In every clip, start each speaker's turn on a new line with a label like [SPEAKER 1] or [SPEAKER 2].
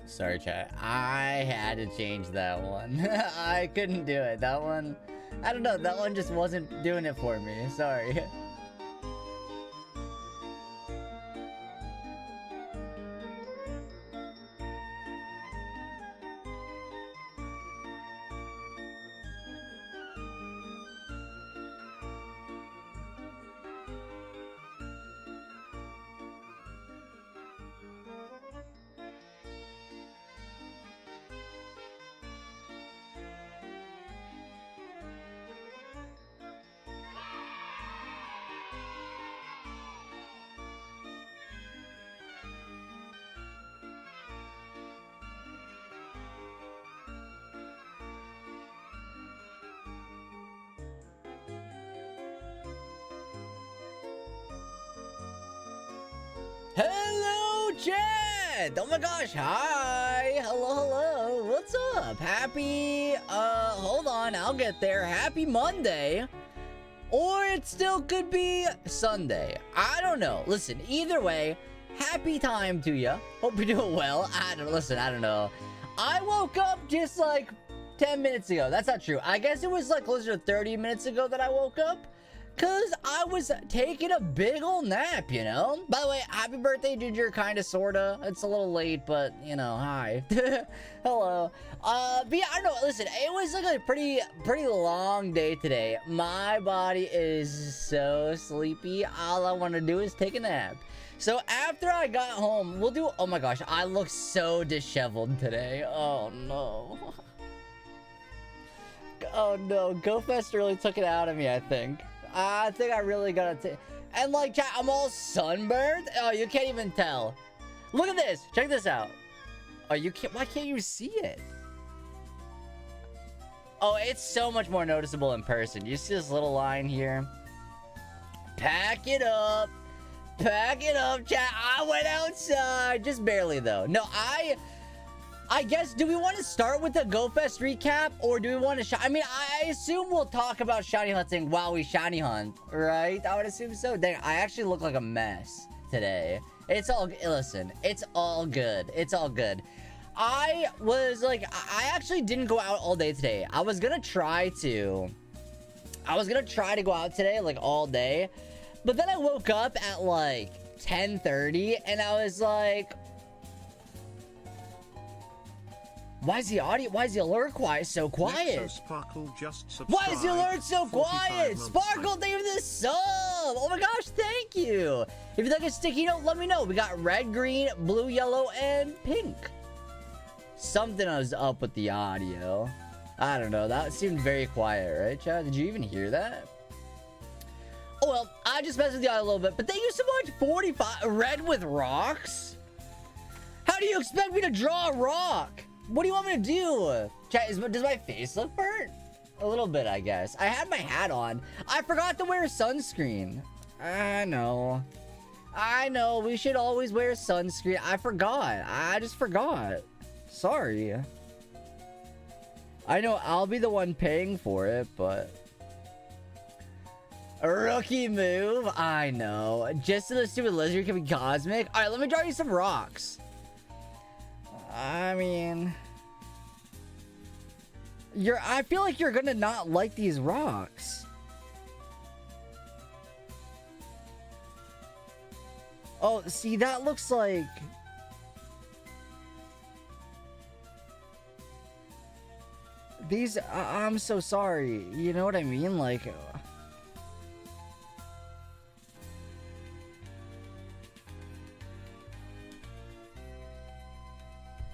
[SPEAKER 1] Sorry, chat. I had to change that one. I couldn't do it. That one, I don't know. That one just wasn't doing it for me. Sorry. Hello, chat! Oh my gosh, hi! Hello. What's up? Happy, hold on, I'll get there. Happy Monday. Or it still could be Sunday. I don't know. Listen, either way, happy time to ya. Hope you're doing well. I don't know. I woke up just like 10 minutes ago. That's not true. I guess it was like closer to 30 minutes ago that I woke up. Cause I was taking a big old nap, you know? By the way, happy birthday, Ginger, kinda, sorta. It's a little late, but, you know, hi. Hello. But yeah, I don't know, listen, it was like a pretty long day today. My body is so sleepy. All I want to do is take a nap. So after I got home, we'll do, oh my gosh, I look so disheveled today. Oh no. Oh no, GoFest really took it out of me, I think. I think I really gotta take... And like, chat, I'm all sunburned. Oh, you can't even tell. Look at this. Check this out. Oh, you can't... Why can't you see it? Oh, it's so much more noticeable in person. You see this little line here? Pack it up. Pack it up, chat. I went outside. Just barely, though. No, I guess, do we want to start with the GoFest recap, or do we want to I mean, I assume we'll talk about shiny hunting while we shiny hunt, right? I would assume so. Dang, I actually look like a mess today. It's all, listen, it's all good. It's all good. I was like, I actually didn't go out all day today. I was gonna try to go out today, like, all day. But then I woke up at, like, 10:30, and I was like... Why is the alert so quiet?
[SPEAKER 2] Sparkle just
[SPEAKER 1] Why is the alert so quiet? Sparkle, thank you for the sub! Oh my gosh, thank you! If you'd like a sticky note, let me know. We got red, green, blue, yellow, and pink. Something was up with the audio. I don't know. That seemed very quiet, right, Chad? Did you even hear that? Oh well, I just messed with the audio a little bit, but thank you so much. 45 red with rocks? How do you expect me to draw a rock? What do you want me to do? Chat, does my face look burnt? A little bit, I guess. I had my hat on. I forgot to wear sunscreen. I know. We should always wear sunscreen. I forgot. I just forgot. Sorry. I know I'll be the one paying for it, but... A rookie move? I know. Just so the stupid lizard can be cosmic? Alright, let me draw you some rocks. I mean, I feel like you're gonna not like these rocks. Oh, see, that looks like... These, I'm so sorry. You know what I mean? Like...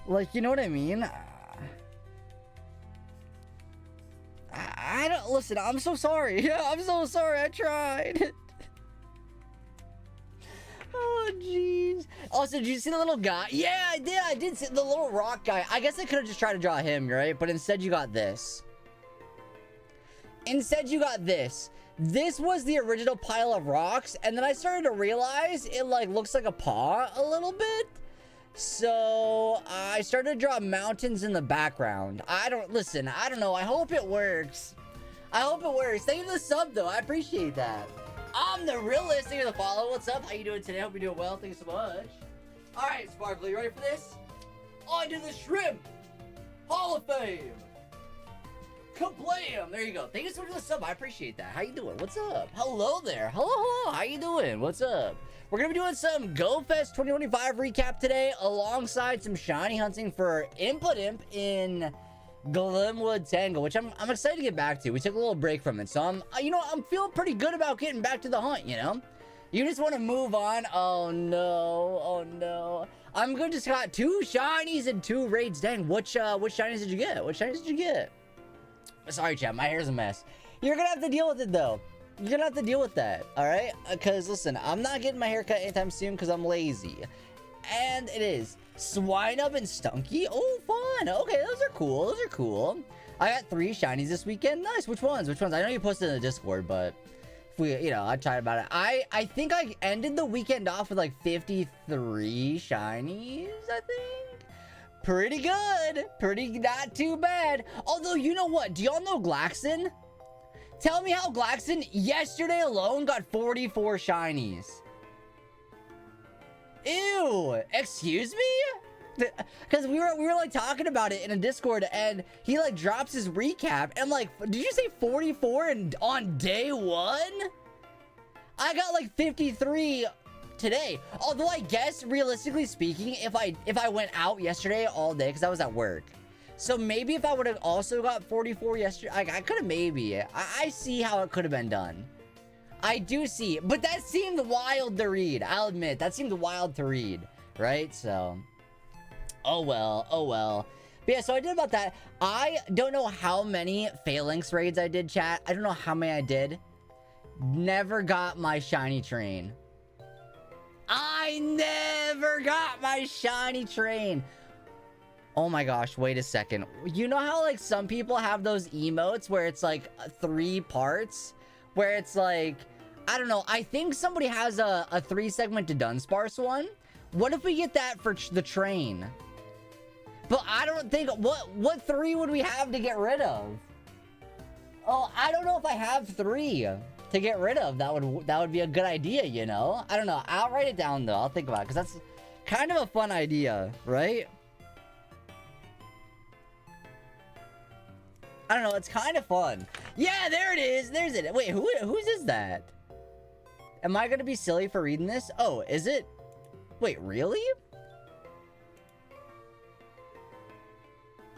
[SPEAKER 1] Like, you know what I mean? I don't... Listen, I'm so sorry. I'm so sorry. I tried. Oh, jeez. Also, did you see the little guy? Yeah, I did. I did see the little rock guy. I guess I could have just tried to draw him, right? But instead, you got this. Instead, you got this. This was the original pile of rocks. And then I started to realize it, like, looks like a paw a little bit. So, I started to draw mountains in the background. I don't know. I hope it works. Thank you for the sub, though. I appreciate that. I'm the realist. Thank you for the follow. What's up? How you doing today? Hope you're doing well. Thank you so much. All right, Sparkly, you ready for this? onto the Shrimp Hall of Fame. Kablam! There you go. Thank you so much for the sub. I appreciate that. How you doing? What's up? Hello there. Hello. How you doing? What's up? We're gonna be doing some GoFest 2025 recap today, alongside some shiny hunting for Impidimp in Glenwood Tangle, which I'm excited to get back to. We took a little break from it, so I'm feeling pretty good about getting back to the hunt. You just want to move on. Oh no. I'm gonna just got 2 shinies and 2 raids. Dang, which shinies did you get? What shinies did you get? Sorry, chat, my hair's a mess. You're gonna have to deal with it, though. You're gonna have to deal with that, alright? Because, listen, I'm not getting my hair cut anytime soon because I'm lazy. And it is Swinub and Stunky. Oh, fun. Okay, those are cool. I got 3 shinies this weekend. Nice. Which ones? I know you posted in the Discord, but if we, I tried about it. I think I ended the weekend off with like 53 shinies, I think. Pretty good. Not too bad. Although, you know what? Do y'all know Glaxon? Tell me how Glaxon yesterday alone got 44 shinies. Ew. Excuse me? Because we were like talking about it in a Discord, and he like drops his recap, and like, did you say 44 on day 1? I got like 53 today. Although I guess realistically speaking, if I went out yesterday all day because I was at work, so maybe if I would have also got 44 yesterday, I could have maybe. I see how it could have been done. I do see, but that seemed wild to read. I'll admit that seemed wild to read, right? So, oh well. But yeah, so I did about that. I don't know how many Phalanx raids I did, chat. I don't know how many I did. Never got my shiny train. I never got my shiny train. Oh my gosh, wait a second. You know how like some people have those emotes where it's like 3 parts? Where it's like, I don't know, I think somebody has a 3-segment to Dunsparce one. What if we get that for the train? But I don't think, what 3 would we have to get rid of? Oh, I don't know if I have 3 to get rid of. That would be a good idea, I don't know. I'll write it down though. I'll think about it because that's kind of a fun idea, right? I don't know. It's kind of fun. Yeah, there it is. There's it. Wait, whose is that? Am I gonna be silly for reading this? Oh, is it? Wait, really?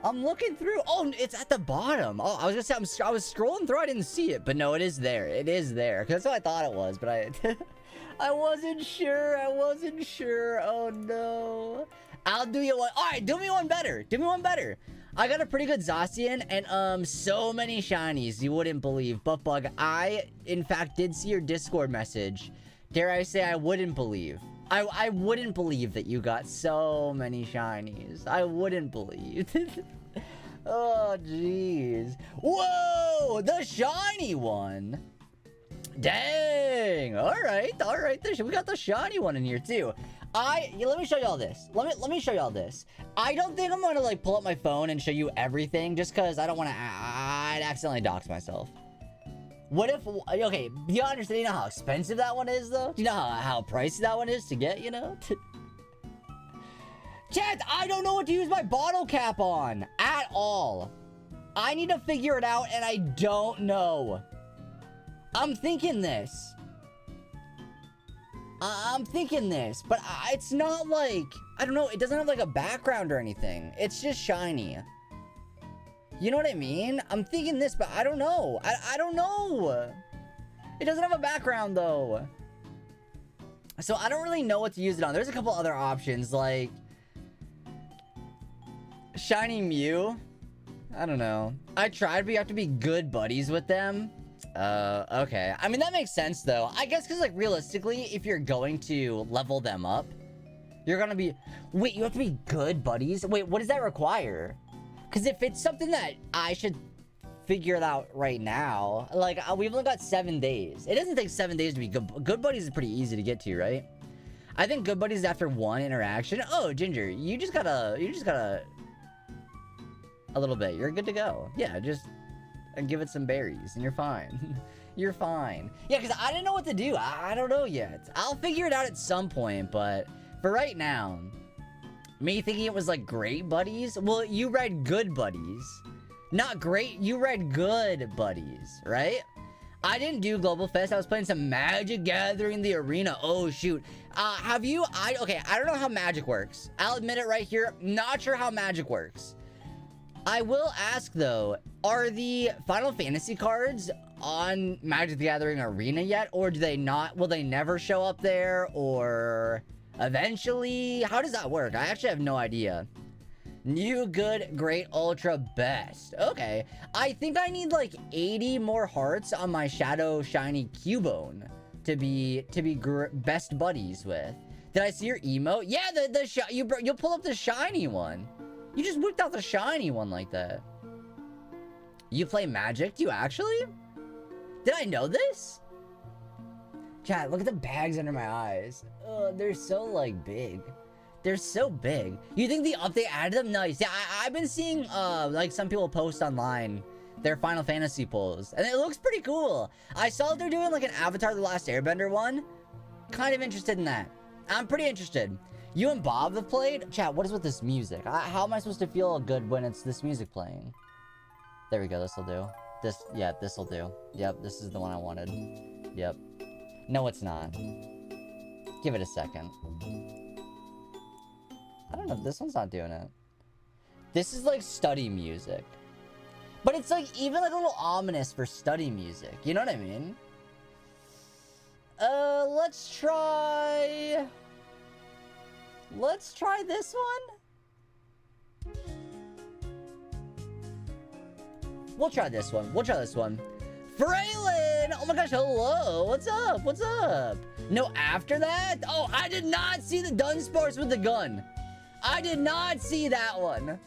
[SPEAKER 1] I'm looking through. Oh, it's at the bottom. Oh, I was gonna say I was scrolling through. I didn't see it, but no, it is there. It is there. That's what I thought it was, but I wasn't sure. Oh no. I'll do you one. All right, do me one better. I got a pretty good Zacian and so many shinies you wouldn't believe. Buttbug, I in fact did see your Discord message. Dare I say I wouldn't believe. I wouldn't believe that you got so many shinies. I wouldn't believe. Oh, jeez. Whoa! The shiny one! Dang! Alright. We got the shiny one in here, too. Let me show y'all this. Let me show y'all this. I don't think I'm gonna, like, pull up my phone and show you everything, just because I don't want to... I'd accidentally dox myself. What if... Okay, do you understand? You know how expensive that one is, though? Do you know how pricey that one is to get, Chat, I don't know what to use my bottle cap on. At all. I need to figure it out, and I don't know. I'm thinking this. But it's not like... I don't know, it doesn't have, like, a background or anything. It's just shiny. You know what I mean? I'm thinking this, but I don't know. I don't know. It doesn't have a background, though. So I don't really know what to use it on. There's a couple other options, like... Shiny Mew? I don't know. I tried, but you have to be good buddies with them. Okay. I mean, that makes sense, though. I guess because, like, realistically, if you're going to level them up, you're gonna be... Wait, you have to be good buddies? Wait, what does that require? Because if it's something that I should figure it out right now, like, we've only got 7 days. It doesn't take 7 days to be good. Good buddies is pretty easy to get to, right? I think good buddies after 1 interaction. Oh, Ginger, you just gotta a little bit. You're good to go. Yeah, just give it some berries and you're fine. You're fine. Yeah, because I didn't know what to do. I don't know yet. I'll figure it out at some point, but for right now, Me thinking it was like Great Buddies? Well, you read Good Buddies. Not great, you read Good Buddies, right? I didn't do Global Fest. I was playing some Magic Gathering the Arena. Oh, shoot. Okay, I don't know how Magic works. I'll admit it right here. Not sure how Magic works. I will ask, though, are the Final Fantasy cards on Magic the Gathering Arena yet? Or do they not? Will they never show up there? Or eventually? How does that work? I actually have no idea. New, good, great, ultra, best. Okay. I think I need like 80 more hearts on my Shadow Shiny Cubone to be best buddies with. Did I see your emote? Yeah, you'll pull up the shiny one. You just whipped out the shiny one like that. You play Magic? Do you actually? Did I know this? Chat, look at the bags under my eyes. They're so like big. They're so big. You think the update added them? Nice. Yeah, I've been seeing like some people post online their Final Fantasy pulls, and it looks pretty cool. I saw that they're doing like an Avatar: The Last Airbender one. Kind of interested in that. I'm pretty interested. You and Bob have played? Chat, what is with this music? How am I supposed to feel good when it's this music playing? There we go, this'll do. Yeah, this'll do. Yep, this is the one I wanted. Yep. No, it's not. Give it a second. I don't know, this one's not doing it. This is like study music. But it's like even like a little ominous for study music. You know what I mean? Let's try this one. We'll try this one. Fraylin! Oh my gosh, hello! What's up? What's up? No, after that? Oh, I did not see the Dunsparce with the gun. I did not see that one.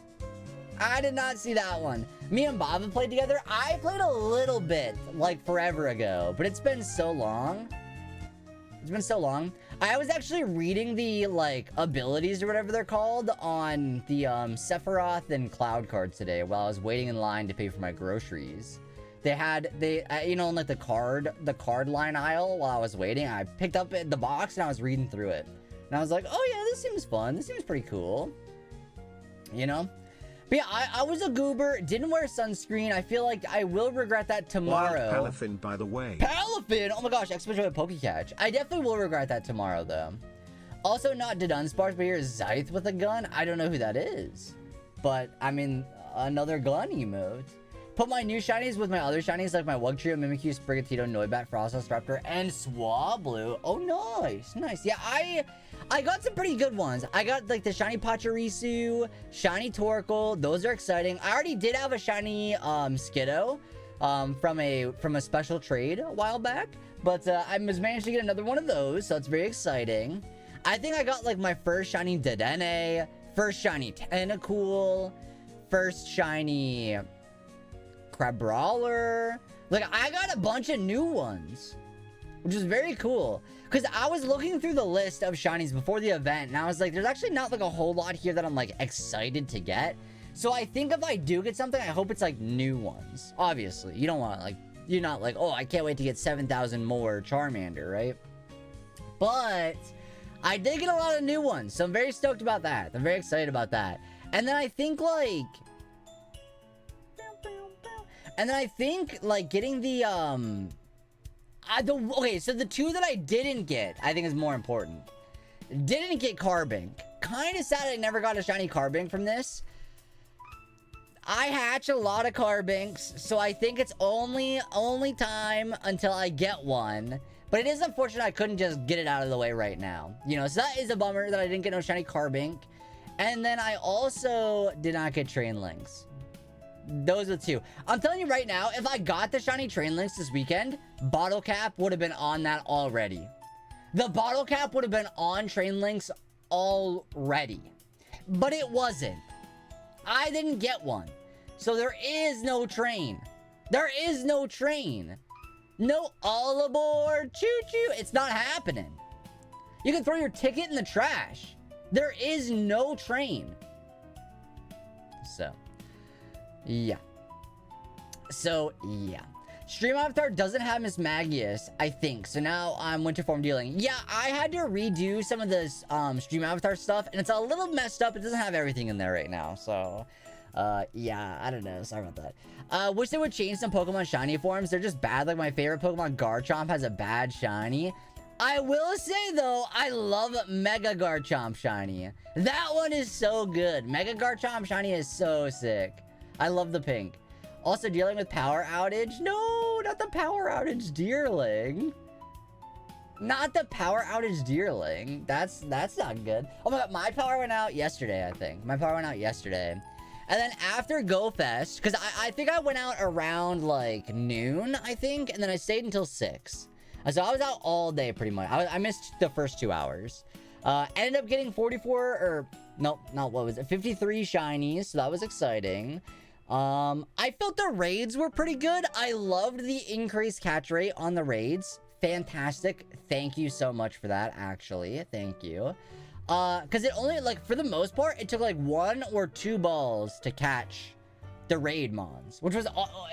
[SPEAKER 1] Me and Bob have played together. I played a little bit, like forever ago, but it's been so long. I was actually reading the, like, abilities or whatever they're called on the, Sephiroth and Cloud cards today while I was waiting in line to pay for my groceries. You know, in, like, the card line aisle while I was waiting, I picked up the box and I was reading through it. And I was like, oh yeah, this seems fun. This seems pretty cool. You know? But yeah, I was a goober, didn't wear sunscreen. I feel like I will regret that tomorrow.
[SPEAKER 2] Wild Palafin, by the way.
[SPEAKER 1] Palafin! Oh my gosh, especially with Pokecatch. I definitely will regret that tomorrow, though. Also, not Dunsparce, but here's Scythe with a gun. I don't know who that is. But, I mean, another gun emote. Put my new shinies with my other shinies, like my Wugtrio, Mimikyu, Sprigatito, Noibat, Frostos, Raptor, and Swablu. Oh, nice. Nice. Yeah, I got some pretty good ones. I got, like, the shiny Pachirisu, shiny Torkoal. Those are exciting. I already did have a shiny Skiddo from a special trade a while back. But I managed to get another one of those, so it's very exciting. I think I got, like, my first shiny Dedenne, first shiny Tentacool, first shiny Crabrawler. Like, I got a bunch of new ones, which is very cool. Because I was looking through the list of shinies before the event, and I was like, there's actually not, like, a whole lot here that I'm, like, excited to get. So I think if I do get something, I hope it's, like, new ones. Obviously. You don't want, like, you're not like, oh, I can't wait to get 7,000 more Charmander, right? But I did get a lot of new ones, so I'm very stoked about that. I'm very excited about that. And then I think, like... getting the, okay, so the two that I didn't get, I think is more important. Didn't get Carbink. Kind of sad I never got a shiny Carbink from this. I hatch a lot of Carbinks, so I think it's only time until I get one. But it is unfortunate I couldn't just get it out of the way right now. You know, so that is a bummer that I didn't get no shiny Carbink. And then I also did not get Train Links. Those are the two. I'm telling you right now, if I got the shiny Train Links this weekend, Bottle Cap would have been on that already. The Bottle Cap would have been on Train Links already. But it wasn't. I didn't get one. So there is no train. There is no train. No all aboard. Choo-choo. It's not happening. You can throw your ticket in the trash. There is no train. So... yeah. So, yeah. Stream Avatar doesn't have Miss Magius, I think. So now I'm Winter Form dealing. Yeah, I had to redo some of this Stream Avatar stuff, and it's a little messed up. It doesn't have everything in there right now. So, yeah, I don't know. Sorry about that. Wish they would change some Pokemon shiny forms. They're just bad. Like, my favorite Pokemon, Garchomp, has a bad shiny. I will say, though, I love Mega Garchomp shiny. That one is so good. Mega Garchomp shiny is so sick. I love the pink. Also dealing with power outage. No, not the power outage Deerling. Not the power outage Deerling. That's not good. Oh my god, my power went out yesterday, I think. My power went out yesterday. And then after Go Fest, because I think I went out around like noon, I think, and then I stayed until 6. So I was out all day pretty much. I missed the first 2 hours. Ended up getting 44, or nope, not what was it? 53 shinies, so that was exciting. I felt the raids were pretty good. I loved the increased catch rate on the raids. Fantastic. Thank you so much for that, actually. Thank you. Because it only, like, for the most part, it took, like, 1 or 2 balls to catch the raid mons, which was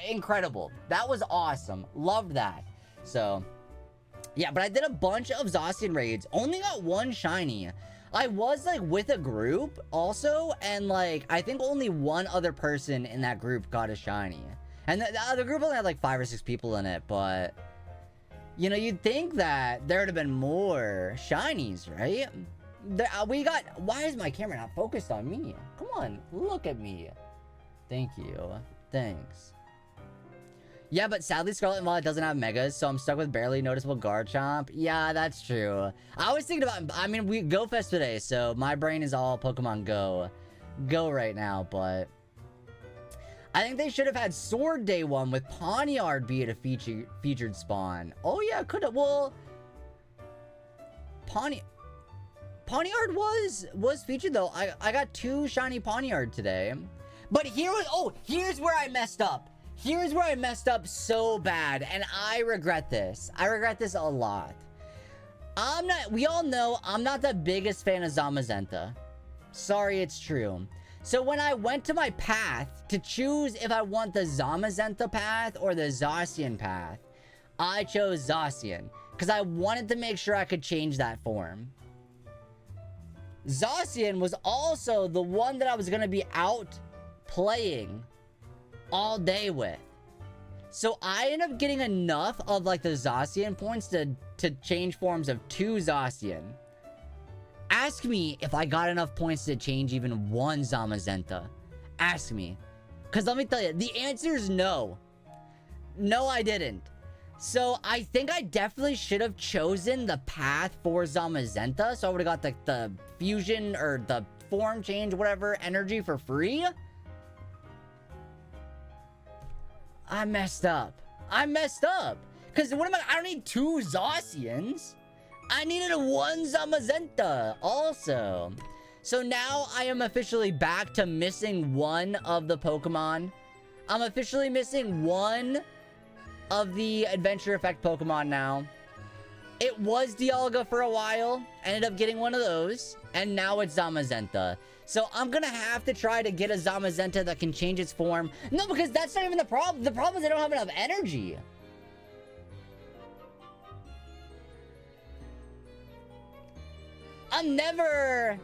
[SPEAKER 1] incredible. That was awesome. Loved that. So, yeah, but I did a bunch of Zacian raids. Only got 1 shiny. I was, like, with a group also, and, like, I think only 1 other person in that group got a shiny. And the other group only had, like, 5 or 6 people in it, but, you know, you'd think that there would have been more shinies, right? We got... Why is my camera not focused on me? Come on, look at me. Thank you. Thanks. Yeah, but sadly Scarlet and Violet doesn't have Megas, so I'm stuck with barely noticeable Garchomp. Yeah, that's true. I was thinking about... I mean, we Go Fest today, so my brain is all Pokemon Go right now, but... I think they should have had Sword Day 1 with Pawniard be a featured spawn. Oh, yeah, could have... Well... Pawniard was featured, though. I got 2 shiny Pawniard today. But here's where I messed up. Here's where I messed up so bad, and I regret this. I regret this a lot. We all know I'm not the biggest fan of Zamazenta. Sorry, it's true. So when I went to my path to choose if I want the Zamazenta path or the Zacian path, I chose Zacian, because I wanted to make sure I could change that form. Zacian was also the one that I was going to be out playing all day with. So I ended up getting enough of like the Zacian points to change forms of 2 Zacian. Ask me if I got enough points to change even 1 Zamazenta. Ask me. Because let me tell you, the answer is no. No, I didn't. So I think I definitely should have chosen the path for Zamazenta. So I would have got the fusion or the form change, whatever, energy for free. I messed up. Because what am I don't need 2 Zacians. I needed 1 Zamazenta also. So now I am officially back to missing 1 of the Pokemon. I'm officially missing 1 of the Adventure Effect Pokemon now. It was Dialga for a while. Ended up getting 1 of those. And now it's Zamazenta. So I'm gonna have to try to get a Zamazenta that can change its form. No, because that's not even the problem. The problem is I don't have enough energy. I'm never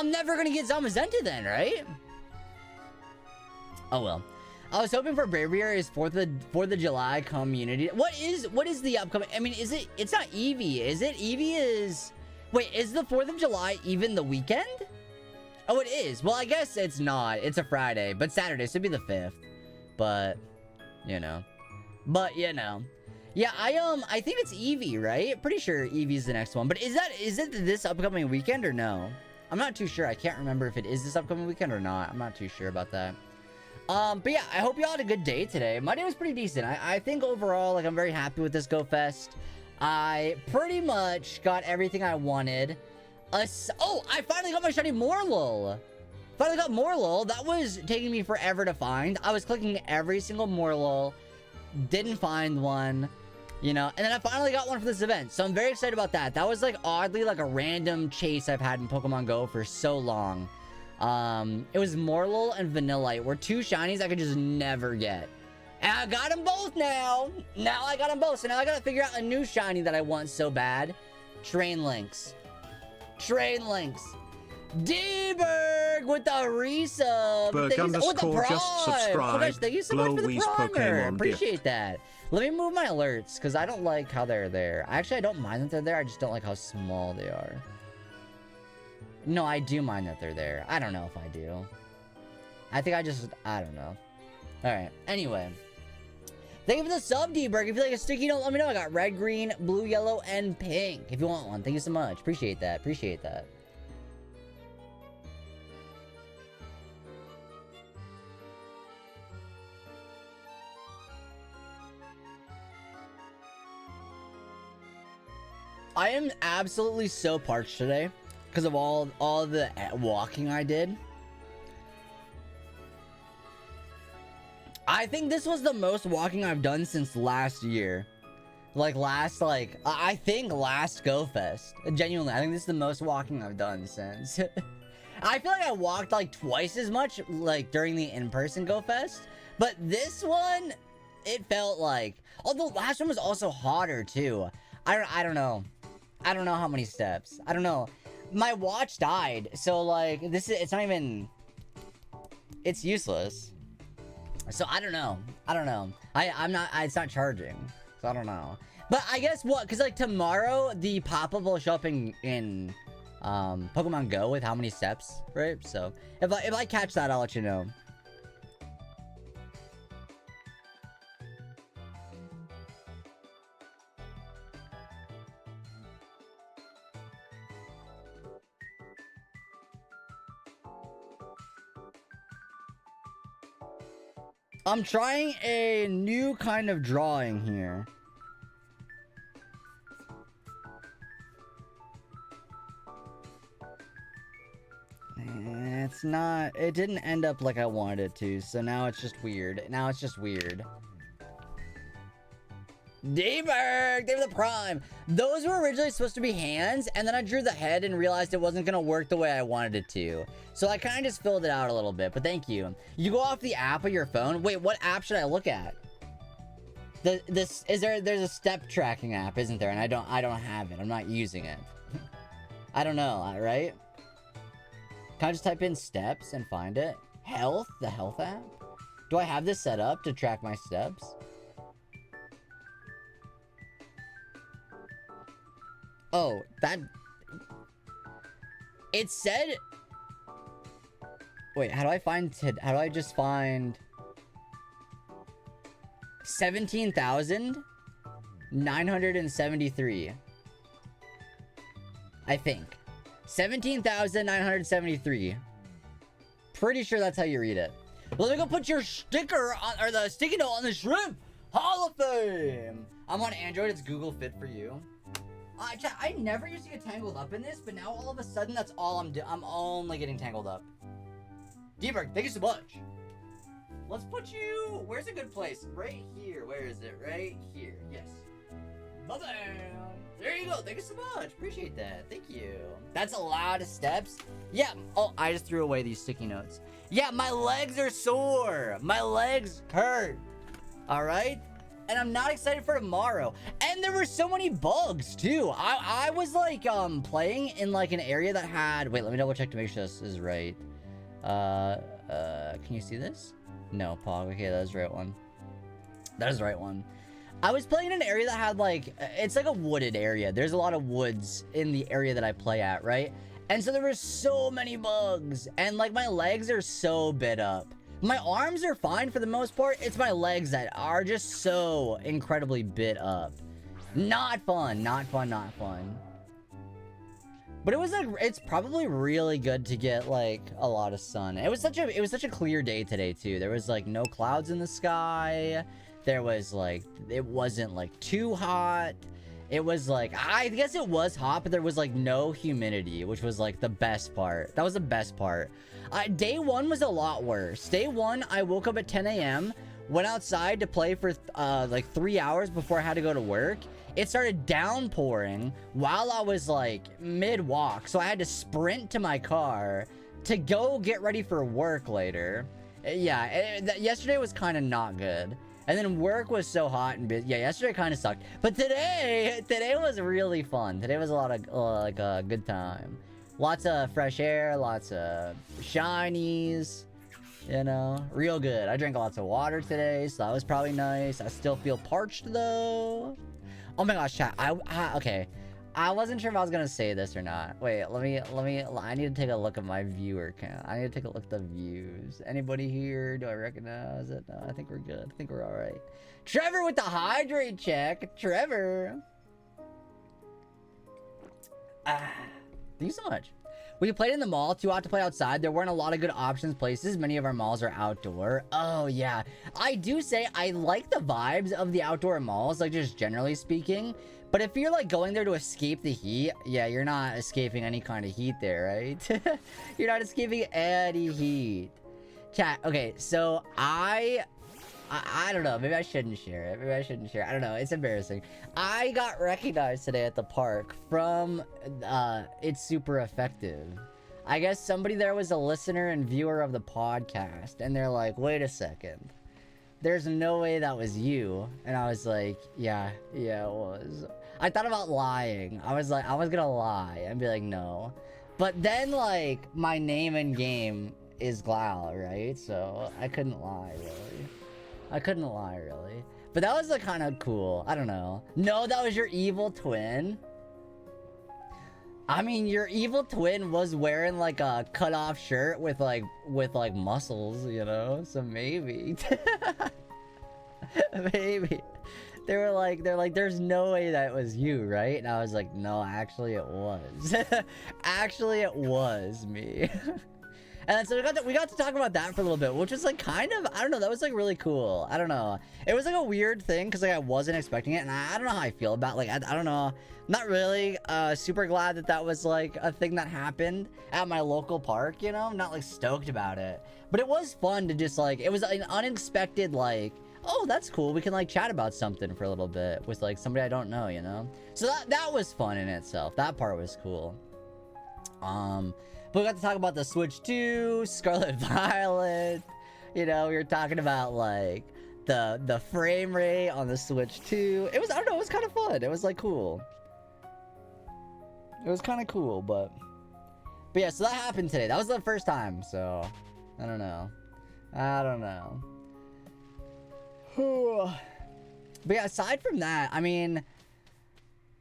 [SPEAKER 1] gonna get Zamazenta then, right? Oh well. I was hoping for Braviary's 4th of July community. What is the upcoming? I mean, it's not Eevee, is it? Eevee is... Wait, is the 4th of July even the weekend? Oh, it is. Well, I guess it's not. It's a Friday, but Saturday, so it'd be the 5th. But, you know. Yeah, I think it's Eevee, right? Pretty sure Eevee's the next one. But is it this upcoming weekend or no? I'm not too sure. I can't remember if it is this upcoming weekend or not. I'm not too sure about that. But yeah, I hope y'all had a good day today. My day was pretty decent. I think overall, like, I'm very happy with this Go Fest. I pretty much got everything I wanted. Oh, I finally got my shiny Morlul. Finally got Morlul. That was taking me forever to find. I was clicking every single Morlul. Didn't find one. You know, and then I finally got one for this event. So I'm very excited about that. That was like oddly like a random chase I've had in Pokemon Go for so long. It was Morlul and Vanillite were two shinies I could just never get. And I got them both now. Now I got them both. So now I gotta figure out a new shiny that I want so bad. Train Links. Train Links. D-Berg with the resub.
[SPEAKER 2] Berg underscore just subscribe.
[SPEAKER 1] Oh gosh, thank you so much for the primer. Appreciate that. Let me move my alerts because I don't like how they're there. Actually, I don't mind that they're there. I just don't like how small they are. No, I do mind that they're there. I don't know if I do. I think I don't know. Alright, anyway. Thank you for the sub, D-Berg. If you like a sticky note, let me know. I got red, green, blue, yellow, and pink. If you want one, thank you so much. Appreciate that. Appreciate that. I am absolutely so parched today because of all the walking I did. I think this was the most walking I've done since last year. I think last Go Fest. Genuinely, I think this is the most walking I've done since. I feel like I walked like twice as much like during the in-person Go Fest. But this one, it felt like... Although last one was also hotter too. I don't know. I don't know how many steps. I don't know. My watch died. So like, it's not even... It's useless. So I don't know. I don't know. It's not charging. So I don't know. But I guess what? Because like tomorrow, the pop-up will show up in Pokemon Go with how many steps, right? So if I catch that, I'll let you know. I'm trying a new kind of drawing here. It's not... It didn't end up like I wanted it to, so now it's just weird. Now it's just weird. D-Berg! They're the prime! Those were originally supposed to be hands, and then I drew the head and realized it wasn't gonna work the way I wanted it to. So I kind of just filled it out a little bit, but thank you. You go off the app of your phone? Wait, what app should I look at? There's a step tracking app, isn't there? And I don't have it. I'm not using it. I don't know, right? Can I just type in steps and find it? Health? The health app? Do I have this set up to track my steps? Oh, that... It said... Wait, how do I just find... 17,973. I think. 17,973. Pretty sure that's how you read it. Let me go put your sticker on, or the sticky note on the Shrimp Hall of Fame. I'm on Android. It's Google Fit for you. I never used to get tangled up in this, but now all of a sudden that's all I'm doing. I'm only getting tangled up. D-Berg, thank you so much. Let's put you... Where's a good place? Right here. Where is it? Right here. Yes. Bam! There you go. Thank you so much. Appreciate that. Thank you. That's a lot of steps. Yeah. Oh, I just threw away these sticky notes. Yeah, my legs are sore. My legs hurt. All right? And I'm not excited for tomorrow. And there were so many bugs, too. I was, like, playing in, like, an area that had... Wait, let me double check to make sure this is right. Can you see this? No, Pog. Okay, that is the right one. That is the right one. I was playing in an area that had, like... It's like a wooded area. There's a lot of woods in the area that I play at, right? And so there were so many bugs. And, like, my legs are so bit up. My arms are fine for the most part. It's my legs that are just so incredibly bit up. Not fun. Not fun. Not fun. But it was like, it's probably really good to get like a lot of sun. It was such a clear day today too. There was like no clouds in the sky. There was like, it wasn't like too hot. It was like, I guess it was hot, but there was like no humidity, which was like the best part. That was the best part. Day one was a lot worse. Day one, I woke up at 10 a.m., went outside to play for like 3 hours before I had to go to work. It started downpouring while I was like mid-walk. So I had to sprint to my car to go get ready for work later. Yeah, yesterday was kind of not good. And then work was so hot and busy. Yeah, yesterday kind of sucked. But today was really fun. Today was a lot of, like, a good time. Lots of fresh air, lots of shinies, you know, real good. I drank lots of water today, so that was probably nice. I still feel parched, though. Oh my gosh, chat. Okay. I wasn't sure if I was gonna say this or not. Wait, I need to take a look at my viewer count. I need to take a look at the views. Anybody here? Do I recognize it? No, I think we're good. I think we're alright. Trevor with the hydrate check. Trevor. Thank you so much. We played in the mall, too hot to play outside. There weren't a lot of good options, places. Many of our malls are outdoor. Oh, yeah. I do say I like the vibes of the outdoor malls, like, just generally speaking. But if you're, like, going there to escape the heat, yeah, you're not escaping any kind of heat there, right? You're not escaping any heat. Chat, okay, so I don't know. Maybe I shouldn't share it. Maybe I shouldn't share it. I don't know. It's embarrassing. I got recognized today at the park from It's Super Effective. I guess somebody there was a listener and viewer of the podcast, and they're like, wait a second. There's no way that was you. And I was like, yeah, it was. I thought about lying. I was like, I was gonna lie and be like, no. But then, like, my name in game is Glau, right? So I couldn't lie, really. I couldn't lie, really. But that was, like, kind of cool. I don't know. No, that was your evil twin? I mean, your evil twin was wearing, like, a cut-off shirt with muscles, you know? So maybe. Maybe. They're like, there's no way that was you, right? And I was like, no, actually it was. Actually, it was me. And so we got to talk about that for a little bit, which was like kind of, I don't know, that was like really cool. I don't know. It was like a weird thing because like I wasn't expecting it, and I don't know how I feel about like I don't know. Not really super glad that was like a thing that happened at my local park, you know? I'm not like stoked about it. But it was fun to just like, it was an unexpected like, oh, that's cool. We can like chat about something for a little bit with like somebody I don't know, you know? So that was fun in itself. That part was cool. But we got to talk about the Switch 2, Scarlet Violet. You know, we were talking about like the frame rate on the Switch 2. It was, I don't know, it was kind of fun. It was like cool. It was kind of cool, but yeah, so that happened today. That was the first time, so I don't know. But yeah, aside from that, I mean,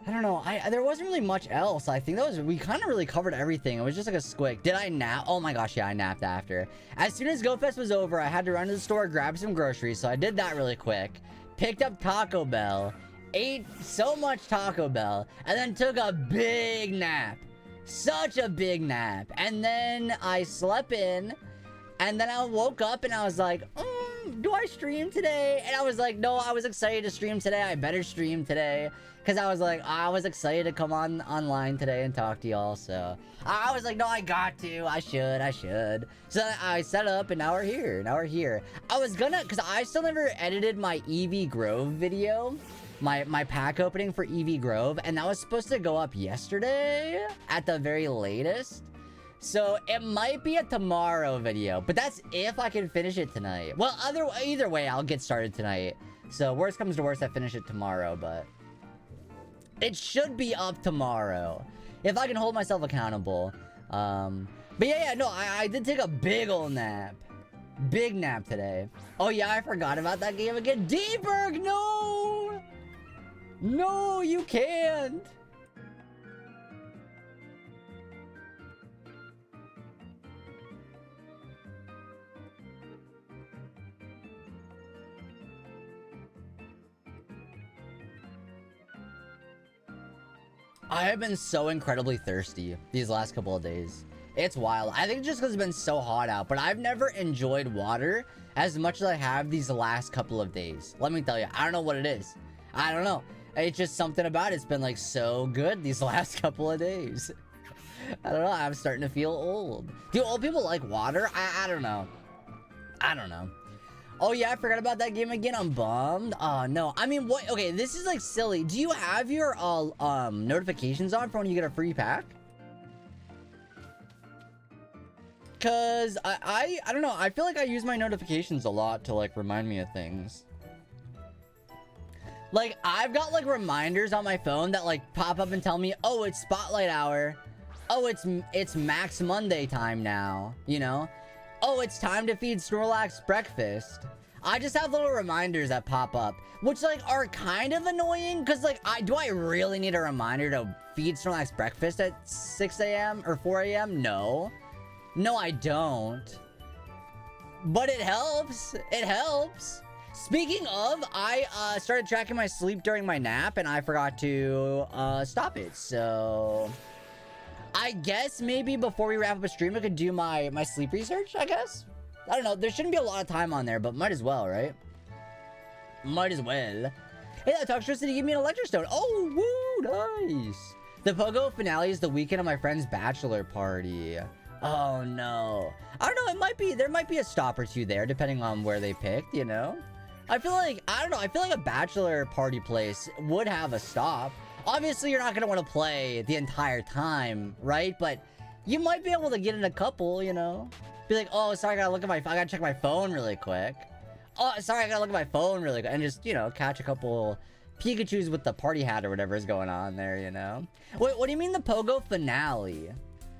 [SPEAKER 1] I don't know. There wasn't really much else. I think we kind of really covered everything. It was just like a squick. Did I nap? Oh my gosh, yeah, I napped after. As soon as GoFest was over, I had to run to the store, grab some groceries, so I did that really quick. Picked up Taco Bell, ate so much Taco Bell, and then took a big nap. Such a big nap. And then I slept in, and then I woke up and I was like, do I stream today? And I was like, no, I was excited to stream today. I better stream today. Because I was like, I was excited to come online today and talk to y'all. So I was like, no, I got to. I should. So I set up and now we're here. I was gonna, because I still never edited my EV Grove video. My pack opening for EV Grove. And that was supposed to go up yesterday at the very latest. So it might be a tomorrow video, but that's if I can finish it tonight. Well, either way, I'll get started tonight. So worst comes to worst, I finish it tomorrow, but it should be up tomorrow if I can hold myself accountable. But yeah, no, I did take a big ol' nap. Big nap today. Oh yeah, I forgot about that game again. D-Berg, no! No, you can't! I have been so incredibly thirsty these last couple of days. It's wild. I think just because it's been so hot out, but I've never enjoyed water as much as I have these last couple of days. Let me tell you, I don't know what it is. I don't know. It's just something about it. It's been like so good these last couple of days. I don't know. I'm starting to feel old. Do old people like water? I don't know. I don't know. Oh yeah, I forgot about that game again. I'm bummed. Oh no. I mean, what? Okay, this is like silly. Do you have your notifications on for when you get a free pack? Cause I don't know, I feel like I use my notifications a lot to like remind me of things. Like I've got like reminders on my phone that like pop up and tell me, oh, it's spotlight hour. Oh, it's Max Monday time now, you know? Oh, it's time to feed Snorlax breakfast. I just have little reminders that pop up, which like are kind of annoying because like do I really need a reminder to feed Snorlax breakfast at 6 a.m. or 4 a.m.? No, I don't. But it helps. It helps. Speaking of, I started tracking my sleep during my nap and I forgot to stop it. So I guess maybe before we wrap up a stream, I could do my sleep research, I guess. I don't know. There shouldn't be a lot of time on there, but might as well, right? Might as well. Hey, that talks to give me an electric stone. Oh, woo, nice. The Pogo finale is the weekend of my friend's bachelor party. Oh, no. I don't know. It might be, there might be a stop or two there, depending on where they picked, you know? I feel like, I don't know. I feel like a bachelor party place would have a stop. Obviously, you're not going to want to play the entire time, right? But you might be able to get in a couple, you know? Be like, oh, sorry, I gotta check my phone really quick. Oh, sorry, I gotta look at my phone really quick. And just, you know, catch a couple Pikachus with the party hat or whatever is going on there, you know? Wait, what do you mean the Pogo finale?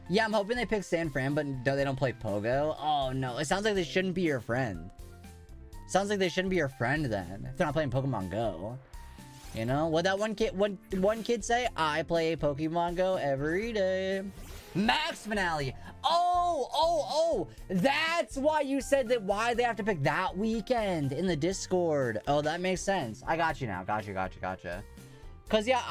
[SPEAKER 1] Yeah, I'm hoping they pick San Fran, but they don't play Pogo. Oh, no. It sounds like they shouldn't be your friend. Sounds like they shouldn't be your friend then. If they're not playing Pokemon Go. You know? What that one kid say? I play Pokemon Go every day. Max finale. Oh, that's why you said that, why they have to pick that weekend in the Discord. Oh, that makes sense. I got you now. Gotcha. Cause yeah,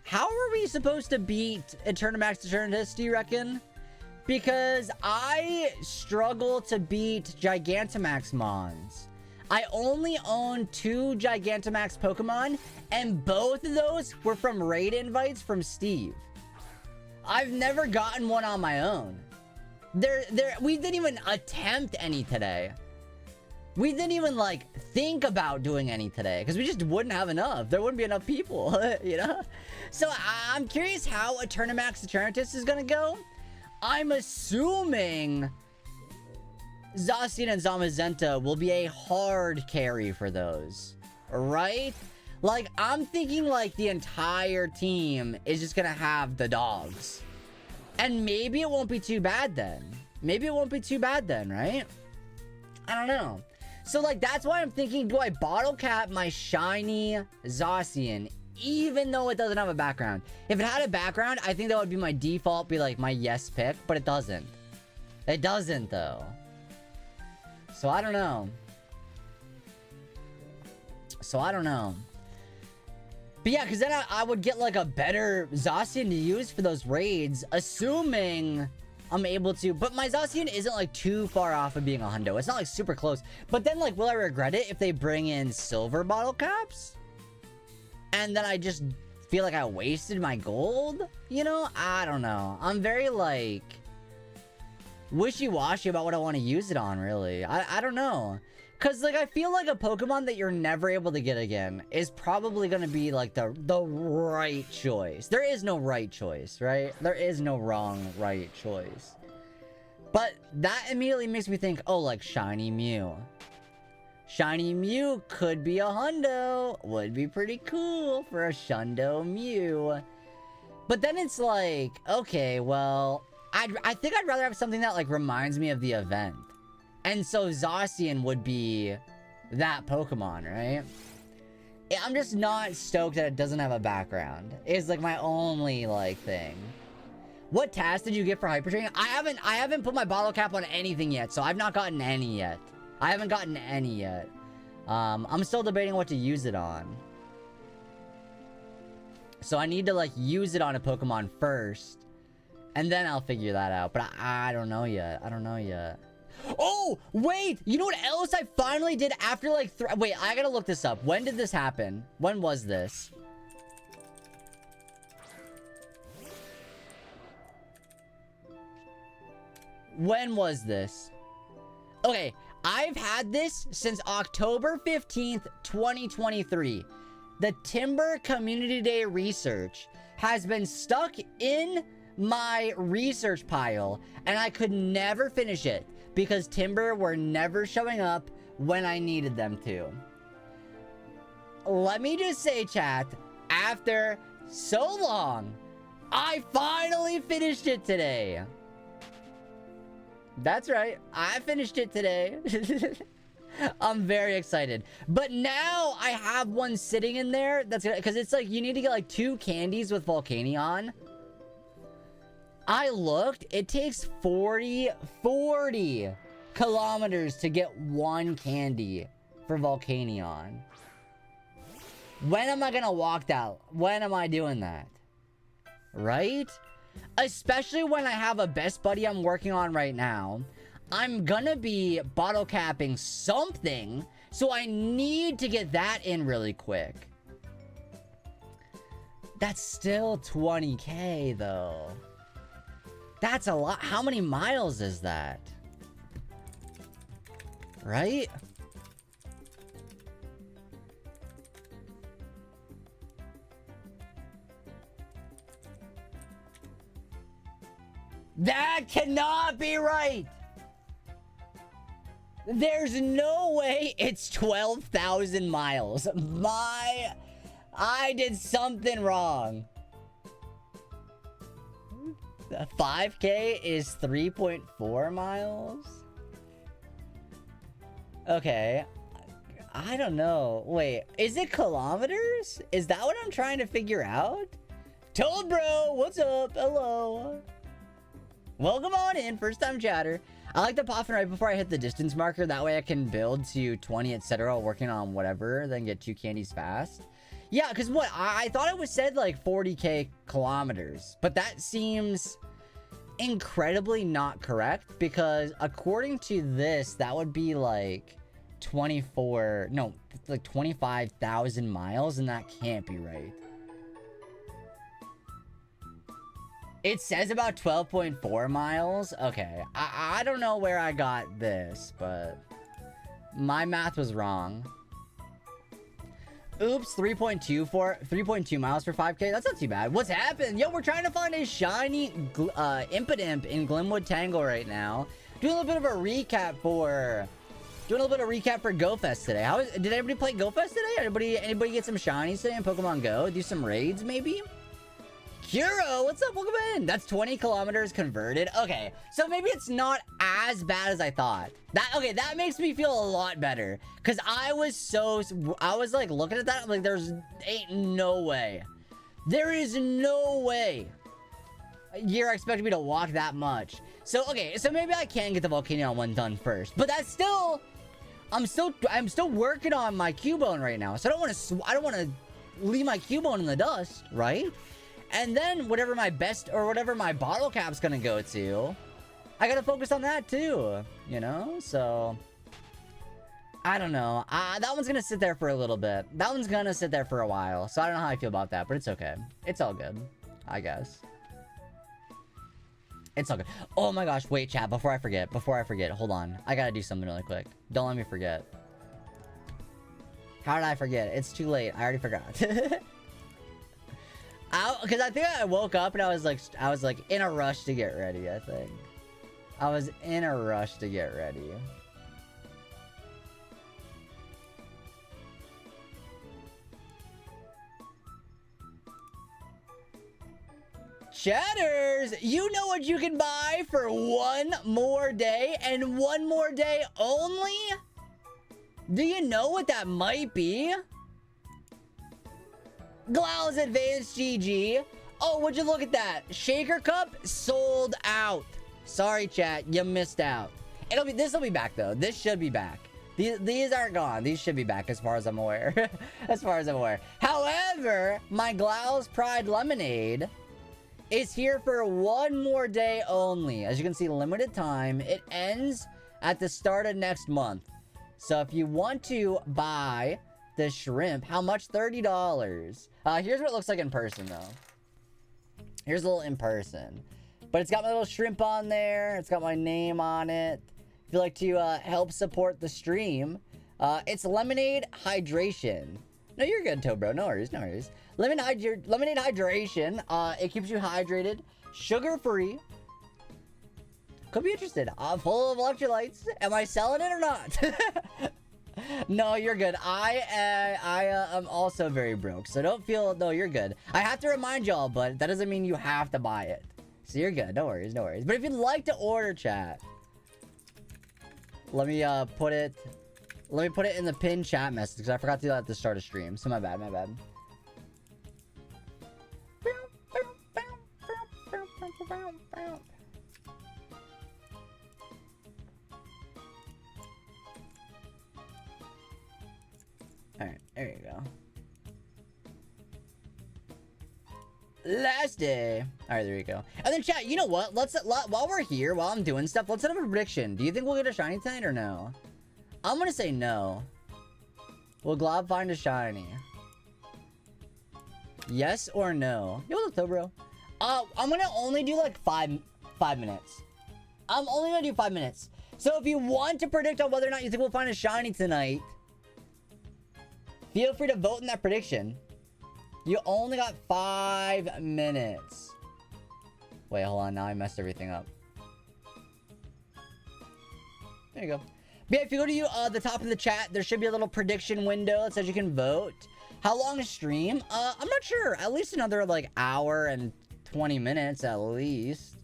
[SPEAKER 1] how are we supposed to beat Eternamax Eternatus, do you reckon? Because I struggle to beat Gigantamax Mons. I only own 2 Gigantamax Pokemon, and both of those were from raid invites from Steve. I've never gotten one on my own. We didn't even attempt any today. We didn't even, like, think about doing any today, because we just wouldn't have enough. There wouldn't be enough people, you know? So, I'm curious how Eternamax Eternatus is gonna go. I'm assuming Zacian and Zamazenta will be a hard carry for those, right? Like, I'm thinking, like, the entire team is just gonna have the dogs. And maybe it won't be too bad then. Right? I don't know. So, like, that's why I'm thinking, do I bottle cap my shiny Zacian, even though it doesn't have a background? If it had a background, I think that would be my default, be, like, my yes pick, but it doesn't. It doesn't, though. So, I don't know. But yeah, because then I would get like a better Zacian to use for those raids, assuming I'm able to. But my Zacian isn't like too far off of being a hundo. It's not like super close. But then like, will I regret it if they bring in silver bottle caps? And then I just feel like I wasted my gold? You know? I don't know. I'm very like wishy-washy about what I want to use it on, really. I don't know. Because, like, I feel like a Pokemon that you're never able to get again is probably going to be, like, the right choice. There is no right choice, right? There is no wrong right choice. But that immediately makes me think, oh, like, Shiny Mew. Shiny Mew could be a hundo. Would be pretty cool for a Shundo Mew. But then it's like, okay, well, I think I'd rather have something that, like, reminds me of the event. And so Zacian would be that Pokemon, right? I'm just not stoked that it doesn't have a background. It's like my only like thing. What task did you get for Hyper Training? I haven't put my bottle cap on anything yet, so I've not gotten any yet. I'm still debating what to use it on. So I need to like use it on a Pokemon first, and then I'll figure that out. But I don't know yet. Oh, wait! You know what else I finally did after, like, wait, I gotta look this up. When did this happen? When was this? When was this? Okay, I've had this since October 15th, 2023. The Timber Community Day research has been stuck in my research pile, and I could never finish it because timber were never showing up when I needed them to. Let me just say, chat, after so long, I finally finished it today. That's right, I finished it today. I'm very excited. But now I have one sitting in there that's gonna, because it's like you need to get like 2 candies with Volcanion. I looked, it takes 40 kilometers to get 1 candy for Volcanion. When am I gonna walk that? When am I doing that? Right? Especially when I have a best buddy I'm working on right now. I'm gonna be bottle capping something, so I need to get that in really quick. That's still 20k though. That's a lot. How many miles is that? Right? That cannot be right. There's no way it's 12,000 miles. I did something wrong. 5k is 3.4 miles? Okay. I don't know. Wait, is it kilometers? Is that what I'm trying to figure out? Toad bro, what's up? Hello. Welcome on in, first time chatter. I like to pop in right before I hit the distance marker. That way I can build to 20, etc. Working on whatever, then get 2 candies fast. Yeah, because what? I thought it was said like 40k kilometers. But that seems incredibly not correct. Because according to this, that would be like 25,000 miles. And that can't be right. It says about 12.4 miles. Okay, I don't know where I got this, but my math was wrong. Oops, 3.2 miles for 5k. That's not too bad. What's happened? Yo, we're trying to find a shiny Impidimp in Glimwood Tangle right now. Doing a little bit of a recap for GoFest today. Did everybody play GoFest today? Anybody get some shinies today in Pokemon Go? Do some raids maybe? Kuro, what's up? Welcome in. That's 20 kilometers converted. Okay, so maybe it's not as bad as I thought. That makes me feel a lot better. Because I was like looking at that, I'm like, ain't no way. There is no way you're expecting me to walk that much. So, okay, so maybe I can get the Volcanion one done first. But that's still, I'm still working on my Cubone right now. So I don't want to leave my Cubone in the dust, right? And then whatever my bottle cap's gonna go to, I gotta focus on that too, you know? So, I don't know. That one's gonna sit there for a little bit. That one's gonna sit there for a while. So I don't know how I feel about that, but it's okay. It's all good, I guess. It's all good. Oh my gosh, wait, chat, before I forget, hold on. I gotta do something really quick. Don't let me forget. How did I forget? It's too late. I already forgot. Because I think I woke up and I was like in a rush to get ready, I think. I was in a rush to get ready. Chatters, you know what you can buy for 1 more day and 1 more day only? Do you know what that might be? Glau's Advanced GG. Oh, would you look at that? Shaker Cup sold out. Sorry, chat. You missed out. This will be back, though. This should be back. These aren't gone. These should be back, as far as I'm aware. As far as I'm aware. However, my Glau's Pride Lemonade is here for 1 more day only. As you can see, limited time. It ends at the start of next month. So if you want to buy the shrimp, how much? $30. Here's what it looks like in person, though. Here's a little in person. But it's got my little shrimp on there. It's got my name on it. If you'd like to help support the stream, it's lemonade hydration. No, you're good, Toe Bro. No worries, no worries. Lemonade hydration. It keeps you hydrated. Sugar-free. Could be interested. Full of electrolytes. Am I selling it or not? No, you're good. I am also very broke, so don't feel... No, you're good. I have to remind y'all, but that doesn't mean you have to buy it. So you're good. No worries, no worries. But if you'd like to order, chat, let me put it in the pinned chat message, because I forgot to do that at the start of stream. So my bad, my bad. Alright, there you go. Last day. Alright, there you go. And then chat, you know what? While we're here, while I'm doing stuff, let's set up a prediction. Do you think we'll get a shiny tonight or no? I'm gonna say no. Will Glob find a shiny? Yes or no? Yo, what's up, bro? I'm gonna only do like five minutes. I'm only gonna do 5 minutes. So if you want to predict on whether or not you think we'll find a shiny tonight, feel free to vote in that prediction. You only got 5 minutes. Wait, hold on. Now I messed everything up. There you go. But yeah, if you go to the top of the chat, there should be a little prediction window that says you can vote. How long is stream? I'm not sure. At least another like hour and 20 minutes at least.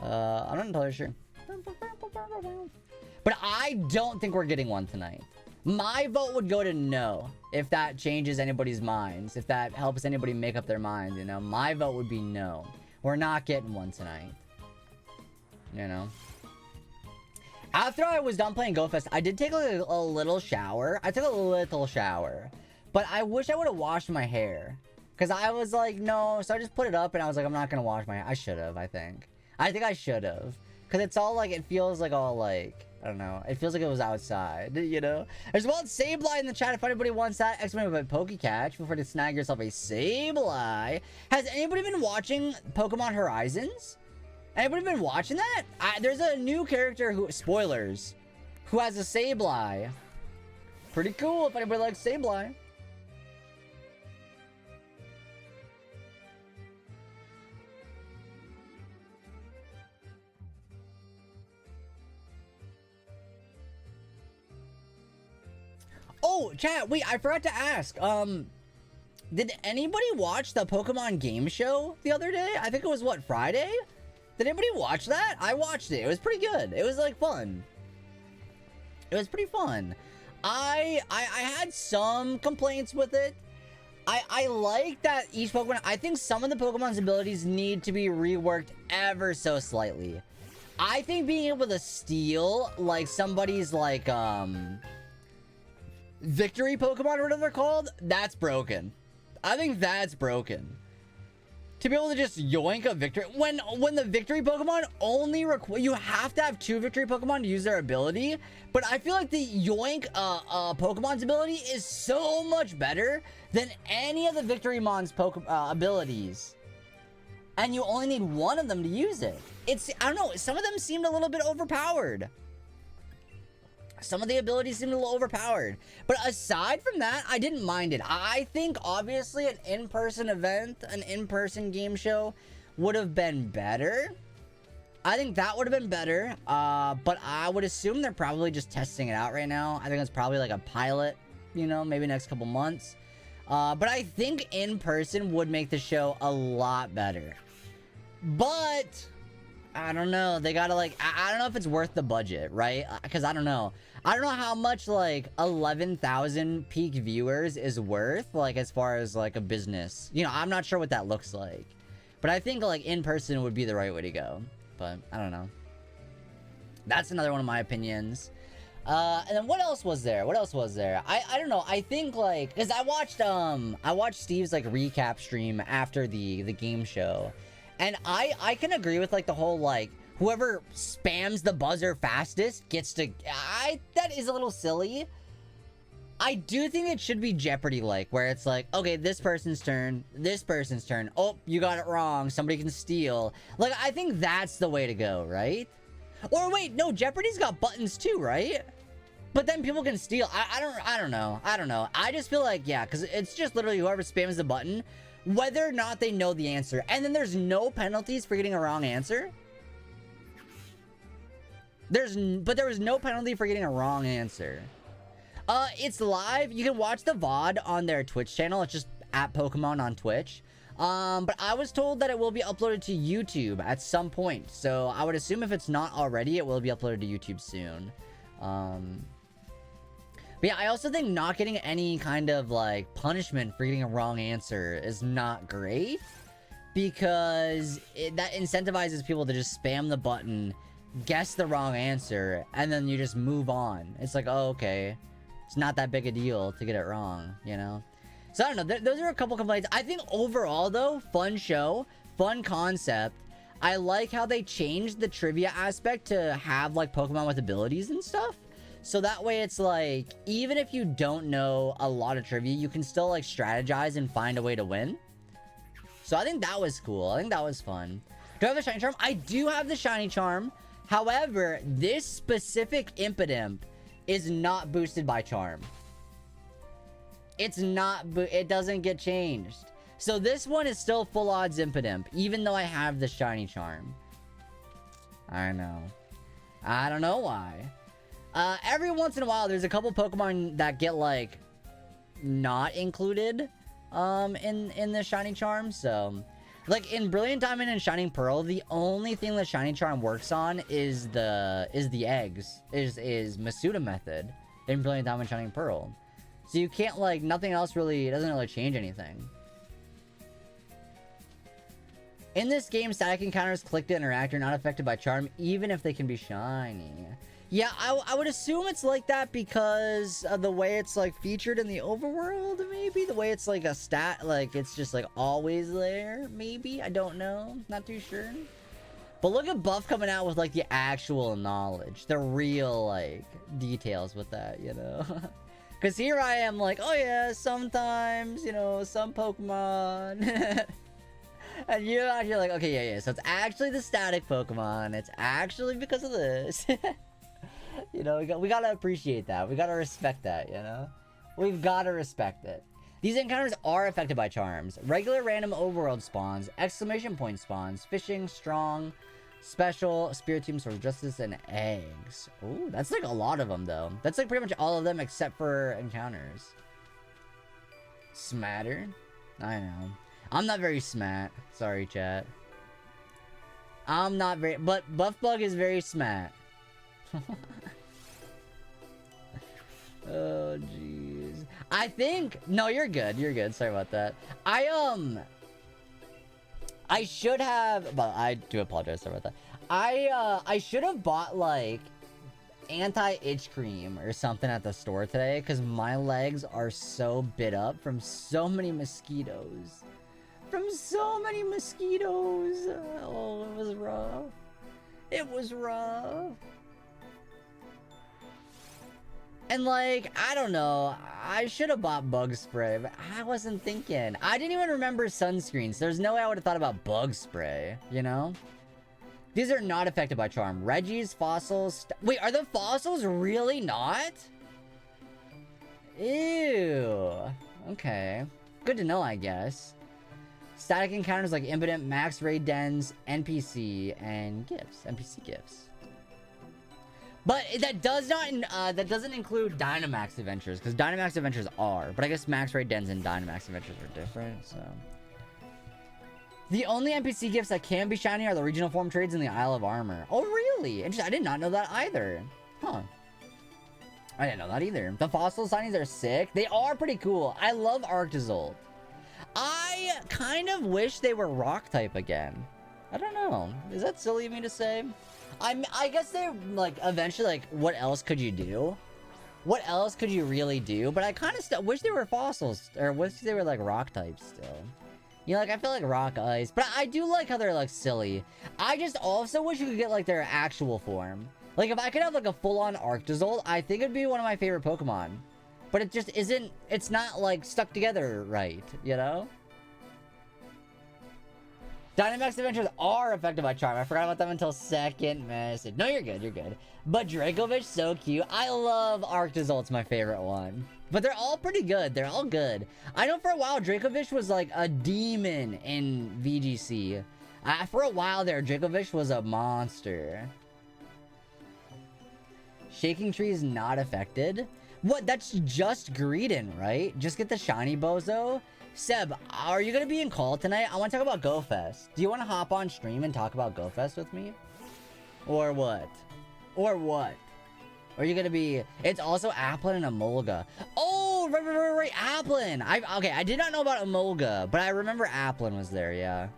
[SPEAKER 1] I'm not entirely sure. But I don't think we're getting one tonight. My vote would go to no, if that changes anybody's minds. If that helps anybody make up their mind, you know. My vote would be no. We're not getting one tonight. You know. After I was done playing GoFest, I did take a little shower. I took a little shower. But I wish I would have washed my hair. Because I was like, no. So I just put it up and I was like, I'm not going to wash my hair. I should have, I think. I think I should have. Because it's all like, it feels like all like... I don't know. It feels like it was outside, you know? There's one Sableye in the chat if anybody wants that. Exclamation by Pokecatch. Feel free to snag yourself a Sableye. Has anybody been watching Pokemon Horizons? Anybody been watching that? There's a new character who... Spoilers. Who has a Sableye. Pretty cool if anybody likes Sableye. Oh, chat, wait, I forgot to ask. Did anybody watch the Pokemon game show the other day? I think it was, what, Friday? Did anybody watch that? I watched it. It was pretty good. It was, like, fun. It was pretty fun. I had some complaints with it. I like that each Pokemon... I think some of the Pokemon's abilities need to be reworked ever so slightly. I think being able to steal, like, somebody's, like, victory Pokemon or whatever they're called, that's broken. I think that's broken. To be able to just yoink a victory when the victory Pokemon only you have to have 2 victory Pokemon to use their ability, but I feel like the yoink Pokemon's ability is so much better than any of the victory mon's abilities. And you only need 1 of them to use it. I don't know, some of them seemed a little bit overpowered. Some of the abilities seemed a little overpowered. But aside from that, I didn't mind it. I think, obviously, an in-person event, an in-person game show would have been better. I think that would have been better. But I would assume they're probably just testing it out right now. I think it's probably like a pilot, you know, maybe next couple months. But I think in-person would make the show a lot better. But... I don't know. They gotta, like... I don't know if it's worth the budget, right? Because I don't know. I don't know how much, like, 11,000 peak viewers is worth, like, as far as, like, a business. You know, I'm not sure what that looks like. But I think, like, in person would be the right way to go. But, I don't know. That's another one of my opinions. And then what else was there? What else was there? I don't know. I think, like... Because I watched Steve's, like, recap stream after the game show. And I can agree with, like, the whole, like, whoever spams the buzzer fastest gets to... that is a little silly. I do think it should be Jeopardy-like, where it's like, okay, this person's turn. Oh, you got it wrong. Somebody can steal. Like, I think that's the way to go, right? Or wait, no, Jeopardy's got buttons too, right? But then people can steal. I don't know. I just feel like, yeah, because it's just literally whoever spams the button whether or not they know the answer. And then there's no penalties for getting a wrong answer. But there was no penalty for getting a wrong answer. It's live. You can watch the VOD on their Twitch channel. It's just at Pokemon on Twitch. But I was told that it will be uploaded to YouTube at some point. So I would assume if it's not already, it will be uploaded to YouTube soon. But yeah, I also think not getting any kind of like punishment for getting a wrong answer is not great. Because that incentivizes people to just spam the button, guess the wrong answer, and then you just move on. It's like, oh, okay. It's not that big a deal to get it wrong, you know? So I don't know. Those are a couple complaints. I think overall, though, fun show, fun concept. I like how they changed the trivia aspect to have, like, Pokemon with abilities and stuff. So that way it's like, even if you don't know a lot of trivia, you can still, like, strategize and find a way to win. So I think that was cool. I think that was fun. Do I have the Shiny Charm? I do have the Shiny Charm. However, this specific Impidimp is not boosted by Charm. It's not, it doesn't get changed. So this one is still full odds Impidimp, even though I have the Shiny Charm. I know. I don't know why. Every once in a while, there's a couple Pokemon that get, like, not included, in the Shiny Charm, so... Like, in Brilliant Diamond and Shining Pearl, the only thing the Shiny Charm works on is the eggs. Is Masuda method in Brilliant Diamond and Shining Pearl. So you can't, like, nothing else really, it doesn't really change anything. In this game, static encounters click to interact are not affected by Charm, even if they can be shiny. Yeah, I would assume it's like that because of the way it's, like, featured in the overworld, maybe? The way it's, like, a stat, like, it's just, like, always there, maybe? I don't know. Not too sure. But look at Buff coming out with, like, the actual knowledge. The real, like, details with that, you know? Because here I am, like, oh yeah, sometimes, you know, some Pokemon... And you're actually like, okay, yeah, so it's actually the static Pokemon. It's actually because of this. You know, we gotta appreciate that. We gotta respect that, you know? We've gotta respect it. These encounters are affected by charms. Regular random overworld spawns, exclamation point spawns, fishing, strong, special, Spiritomb, Sword of Justice, and eggs. Ooh, that's like a lot of them, though. That's like pretty much all of them except for encounters. Smatter? I know. I'm not very smat. Sorry, chat. I'm not very... But Buffbug is very smat. Oh, jeez. I think... No, you're good. You're good. Sorry about that. I should have... But I do apologize. Sorry about that. I should have bought, like, anti-itch cream or something at the store today because my legs are so bit up from so many mosquitoes. From so many mosquitoes. Oh, it was rough. It was rough. And like, I don't know. I should have bought bug spray, but I wasn't thinking. I didn't even remember sunscreens. There's no way I would have thought about bug spray, you know? These are not affected by charm. Reggie's, fossils. Wait, are the fossils really not? Ew. Okay. Good to know, I guess. Static encounters like Impidimp, Max Raid Dens, NPC, and gifts. NPC gifts. But that does not, that doesn't include Dynamax Adventures, because Dynamax Adventures are. But I guess Max Raid Dens and Dynamax Adventures are different, so. The only NPC gifts that can be shiny are the regional form trades in the Isle of Armor. Oh, really? Interesting. I did not know that either. Huh. I didn't know that either. The fossil signings are sick. They are pretty cool. I love Arctozolt. I kind of wish they were rock type again. I don't know. Is that silly of me to say? I guess they're like eventually like what else could you do? What else could you really do? But I kind of wish they were fossils or wish they were like rock types still. You know, like I feel like rock ice, but I do like how they're like silly. I just also wish you could get like their actual form. Like if I could have like a full-on Arctozolt, I think it'd be one of my favorite Pokemon. But it just isn't, it's not, like, stuck together right, you know? Dynamax Adventures are affected by Charm. I forgot about them until second message. No, you're good, you're good. But Dracovish, so cute. I love Arctozolt. It's my favorite one. But they're all pretty good. They're all good. I know for a while, Dracovish was like a demon in VGC. For a while there, Dracovish was a monster. Shaking Tree is not affected. What? That's just Greedent, right? Just get the shiny bozo. Seb, are you going to be in call tonight? I want to talk about GoFest. Do you want to hop on stream and talk about GoFest with me? Or what? Or what? Or are you going to be... It's also Applin and Emolga. Oh, right. Applin. Okay, I did not know about Emolga, but I remember Applin was there, yeah.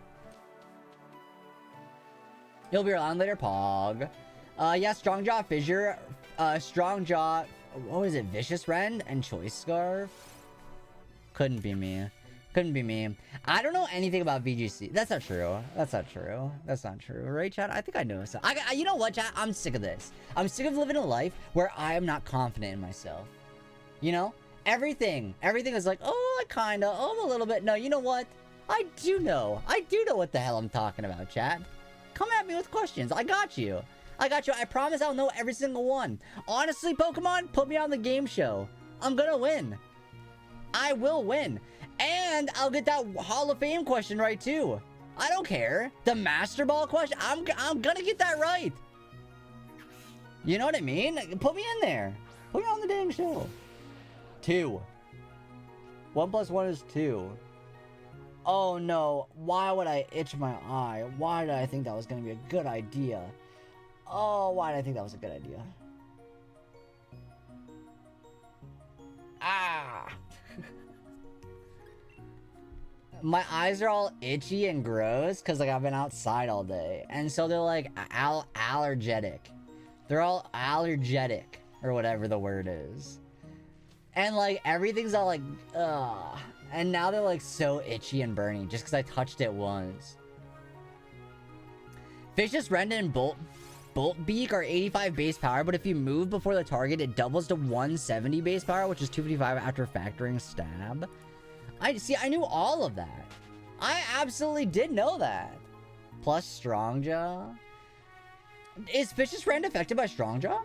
[SPEAKER 1] You'll be around later, Pog. Yeah, Strongjaw, Fissure, Strongjaw... What was it? Vicious Rend and Choice Scarf? Couldn't be me. Couldn't be me. I don't know anything about VGC. That's not true. That's not true. That's not true. Right, chat? I think I know some. You know what, chat? I'm sick of this. I'm sick of living a life where I am not confident in myself. You know? Everything is like, oh, I kinda, oh, a little bit. No, you know what? I do know. I do know what the hell I'm talking about, chat. Come at me with questions. I got you. I got you. I promise I'll know every single one. Honestly, Pokemon, put me on the game show. I'm gonna win. I will win. And I'll get that Hall of Fame question right, too. I don't care. The Master Ball question, I'm gonna get that right. You know what I mean? Put me in there. Put me on the dang show. 2. 1 + 1 is 2. Oh, no. Why would I itch my eye? Why did I think that was gonna be a good idea? Oh, why did I think that was a good idea? Ah! My eyes are all itchy and gross because like I've been outside all day, and so they're like allergic. They're all allergic or whatever the word is, and like everything's all like ugh. And now they're like so itchy and burning just because I touched it once. Vicious Rend and Bolt Beak are 85 base power, but if you move before the target, it doubles to 170 base power, which is 255 after factoring stab. I knew all of that. I absolutely did know that. Plus Strongjaw. Is Vicious Rend affected by Strongjaw?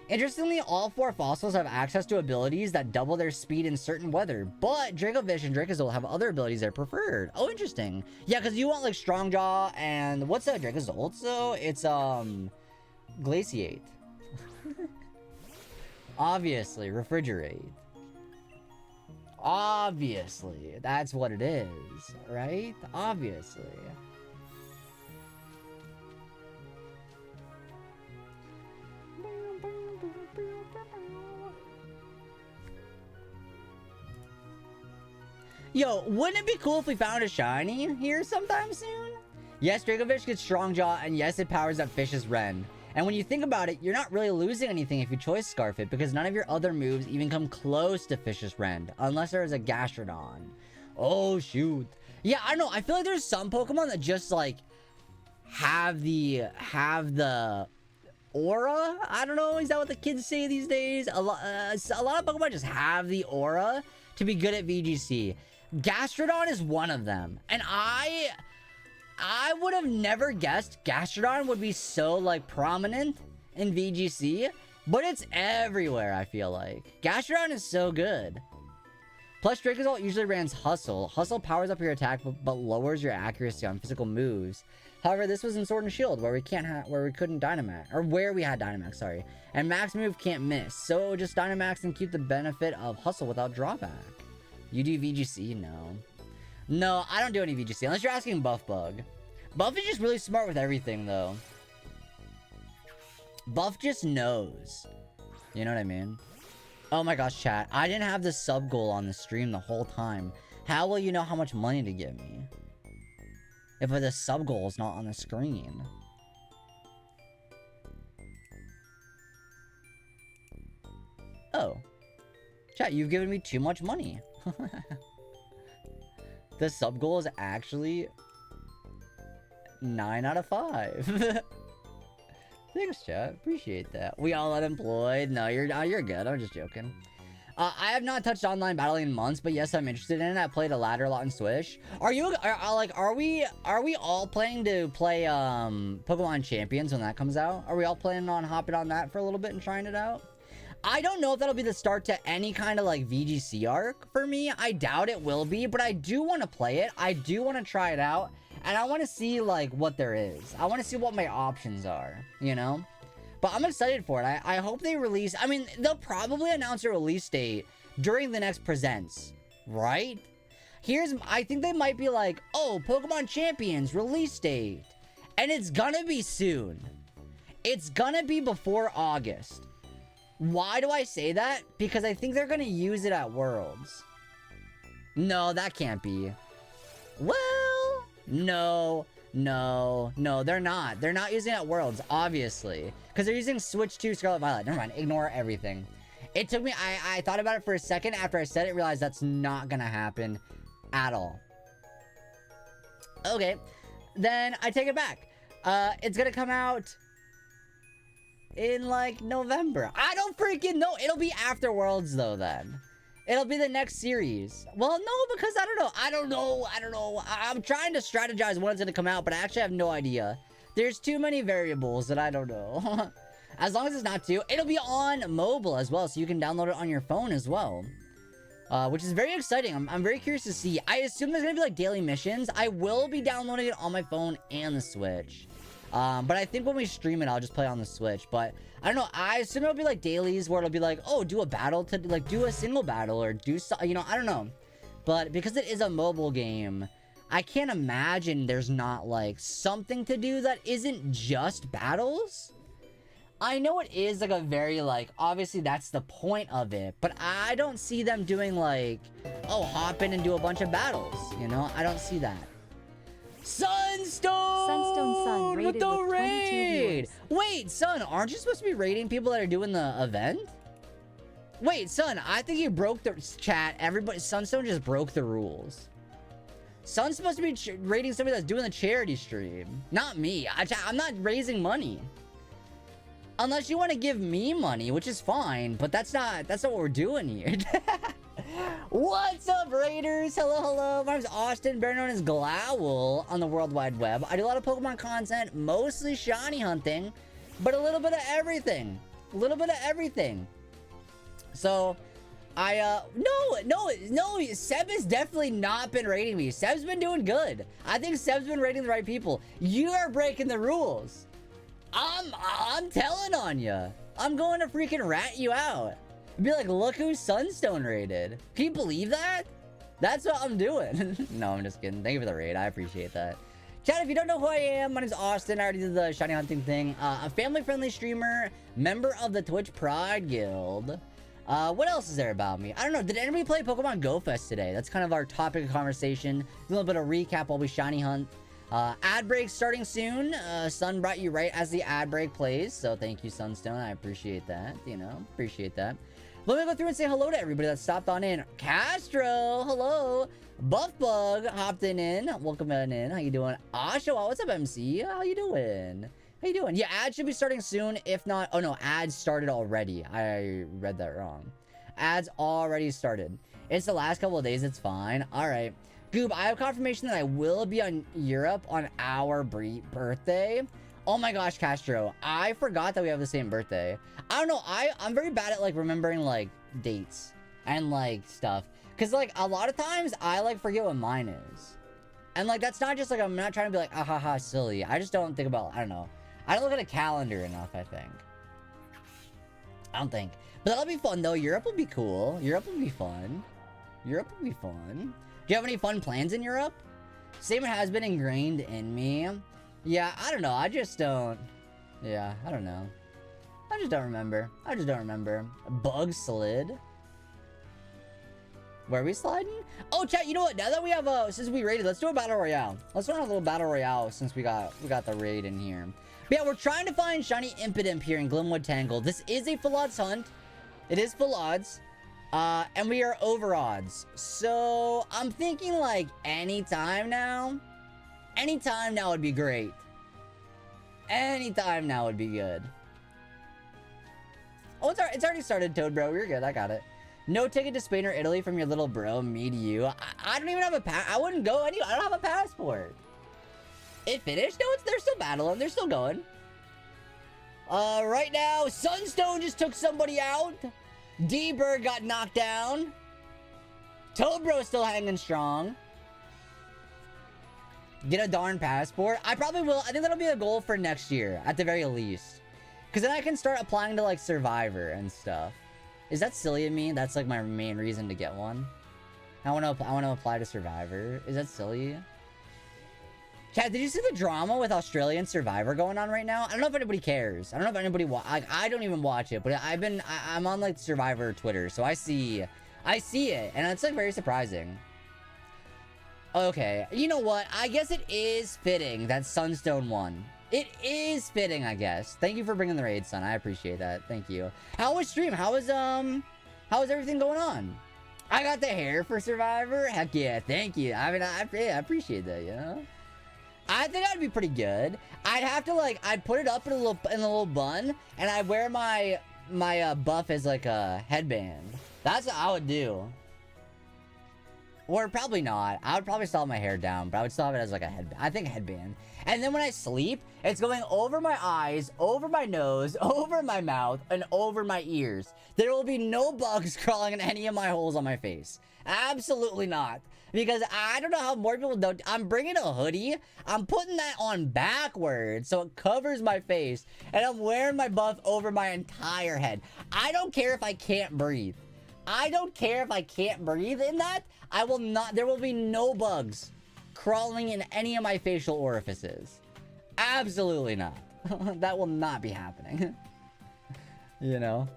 [SPEAKER 1] Interestingly, all 4 fossils have access to abilities that double their speed in certain weather, but Dracovish and Dracozolt have other abilities that are preferred. Oh, interesting. Yeah, because you want like Strongjaw and what's that Dracozolt? So it's Glaciate. Obviously, Refrigerate. Obviously, that's what it is, right? Obviously. Yo, wouldn't it be cool if we found a shiny here sometime soon? Yes, Dracovish gets Strongjaw, and yes, it powers up Vicious Rend. And when you think about it, you're not really losing anything if you Choice Scarf it, because none of your other moves even come close to Vicious Rend, unless there is a Gastrodon. Oh, shoot. Yeah, I don't know. I feel like there's some Pokemon that just, like, have the aura? I don't know. Is that what the kids say these days? A lot of Pokemon just have the aura to be good at VGC. Gastrodon is one of them. And I would have never guessed Gastrodon would be so, like, prominent in VGC, but it's everywhere, I feel like. Gastrodon is so good. Plus, Dracozolt usually runs Hustle. Hustle powers up your attack, but lowers your accuracy on physical moves. However, this was in Sword and Shield, where we couldn't Dynamax, or where we had Dynamax, sorry. And Max Move can't miss, so it would just Dynamax and keep the benefit of Hustle without drawback. You do VGC? No. No, I don't do any VGC, unless you're asking Buff Bug. Buff is just really smart with everything, though. Buff just knows. You know what I mean? Oh my gosh, chat. I didn't have the sub goal on the stream the whole time. How will you know how much money to give me if the sub goal is not on the screen? Oh. Chat, you've given me too much money. The sub goal is actually 9 out of 5. Thanks, chat. Appreciate that. We all unemployed. No, you're good. I'm just joking. I have not touched online battling in months, but yes, I'm interested in it. I played a ladder a lot in Swish. Are we all planning to play Pokemon Champions when that comes out? Are we all planning on hopping on that for a little bit and trying it out? I don't know if that'll be the start to any kind of like VGC arc for me. I doubt it will be, but I do want to play it. I do want to try it out, and I want to see like what there is. I want to see what my options are, you know? But I'm excited for it. I hope they release... I mean, they'll probably announce a release date during the next Presents, right? I think they might be like, oh, Pokemon Champions release date. And it's gonna be soon. It's gonna be before August. Why do I say that? Because I think they're gonna use it at Worlds. No, that can't be. Well, no, they're not. They're not using it at Worlds, obviously. Because they're using Switch 2 Scarlet Violet. Never mind, ignore everything. It took me, I thought about it for a second. After I said it, realized that's not gonna happen at all. Okay, then I take it back. It's gonna come out in like November. I don't freaking know. It'll be after Worlds though then. It'll be the next series. Well, no, because I don't know. I'm trying to strategize when it's gonna come out, but I actually have no idea. There's too many variables that I don't know. As long as it's not too, it'll be on mobile as well, so you can download it on your phone as well. Which is very exciting. I'm very curious to see. I assume there's gonna be like daily missions. I will be downloading it on my phone and the Switch. But I think when we stream it, I'll just play on the Switch. But I don't know. I assume it'll be like dailies where it'll be like, oh, do a battle to like do a single battle or do so, you know, I don't know. But because it is a mobile game, I can't imagine there's not like something to do that isn't just battles. I know it is like a very like, obviously that's the point of it, but I don't see them doing like, oh, hop in and do a bunch of battles, you know? I don't see that. Sunstone
[SPEAKER 3] Sun rated
[SPEAKER 1] with the
[SPEAKER 3] with 22
[SPEAKER 1] raid.
[SPEAKER 3] viewers.
[SPEAKER 1] Wait, Sun, aren't you supposed to be rating people that are doing the event? Wait, Sun, I think you broke the chat. Everybody, Sunstone just broke the rules. Sun's supposed to be rating somebody that's doing the charity stream, not me. I'm not raising money. Unless you want to give me money, which is fine, but that's not what we're doing here. What's up, Raiders? Hello. My name's Austin, better known as Glowl on the World Wide Web. I do a lot of Pokemon content, mostly shiny hunting, but a little bit of everything. So, no, Seb has definitely not been rating me. Seb's been doing good. I think Seb's been rating the right people. You are breaking the rules. I'm telling on you. I'm going to freaking rat you out. Be like, look who Sunstone rated. Can you believe that? That's what I'm doing. No, I'm just kidding. Thank you for the raid. I appreciate that. Chat, if you don't know who I am, my name's Austin. I already did the shiny hunting thing. A family-friendly streamer, member of the Twitch Pride Guild. What else is there about me? I don't know. Did anybody play Pokemon Go Fest today? That's kind of our topic of conversation. A little bit of recap while we shiny hunt. Ad break starting soon. Sun brought you right as the ad break plays. So thank you, Sunstone. I appreciate that. You know, appreciate that. Let me go through and say hello to everybody that stopped on in. Castro, hello. Buffbug hopped in. Welcome on in. How you doing? Oshawa, what's up, MC? How you doing? Yeah, ads should be starting soon. If not, oh no, ads started already. I read that wrong. Ads already started. It's the last couple of days. It's fine. All right. Goob, I have confirmation that I will be on Europe on our birthday. Oh my gosh, Castro. I forgot that we have the same birthday. I don't know. I'm very bad at like remembering like dates and like stuff. Cause like a lot of times I like forget what mine is. And like that's not just like I'm not trying to be like ah ha ha silly. I just don't think about, I don't know. I don't look at a calendar enough, I think. I don't think. But that'll be fun though. Europe will be cool. Europe will be fun. Do you have any fun plans in Europe? Statement has been ingrained in me. Yeah, I don't know. I just don't. Yeah, I don't know. I just don't remember. Bug slid. Where are we sliding? Oh, chat, you know what? Now that we have, since we raided, let's do a battle royale. Let's run a little battle royale since we got the raid in here. But yeah, we're trying to find shiny Impidimp here in Glimwood Tangle. This is a full odds hunt. It is full odds. And we are over odds. So I'm thinking like anytime now would be great. Anytime now would be good. Oh, it's already started, Toad Bro. You're good. I got it. No ticket to Spain or Italy from your little bro. Me to you. I don't even have a I wouldn't go anywhere. I don't have a passport. It finished? No, they're still battling. They're still going. Right now, Sunstone just took somebody out. D-Bird got knocked down. Tobro's still hanging strong. Get a darn passport. I probably will. I think that'll be a goal for next year, at the very least. Because then I can start applying to, like, Survivor and stuff. Is that silly of me? That's, like, my main reason to get one. I want to apply to Survivor. Is that silly? Chat, did you see the drama with Australian Survivor going on right now? I don't know if anybody cares. I don't know if anybody I don't even watch it, but I'm on like Survivor Twitter, so I see it, and it's like very surprising. Okay, you know what? I guess it is fitting that Sunstone won. It is fitting, I guess. Thank you for bringing the raid, son. I appreciate that. Thank you. How was stream? How was everything going on? I got the hair for Survivor. Heck yeah, thank you. I mean, I appreciate that, you know. I think I'd be pretty good. I'd have to like, I'd put it up in a little bun, and I'd wear my buff as like a headband. That's what I would do. Or probably not. I would probably still have my hair down, but I would still have it as like a headband. I think a headband. And then when I sleep, it's going over my eyes, over my nose, over my mouth, and over my ears. There will be no bugs crawling in any of my holes on my face. Absolutely not. Because I don't know how more people don't. I'm bringing a hoodie. I'm putting that on backwards so it covers my face. And I'm wearing my buff over my entire head. I don't care if I can't breathe. I don't care if I can't breathe in that. I will not. There will be no bugs crawling in any of my facial orifices. Absolutely not. That will not be happening. You know?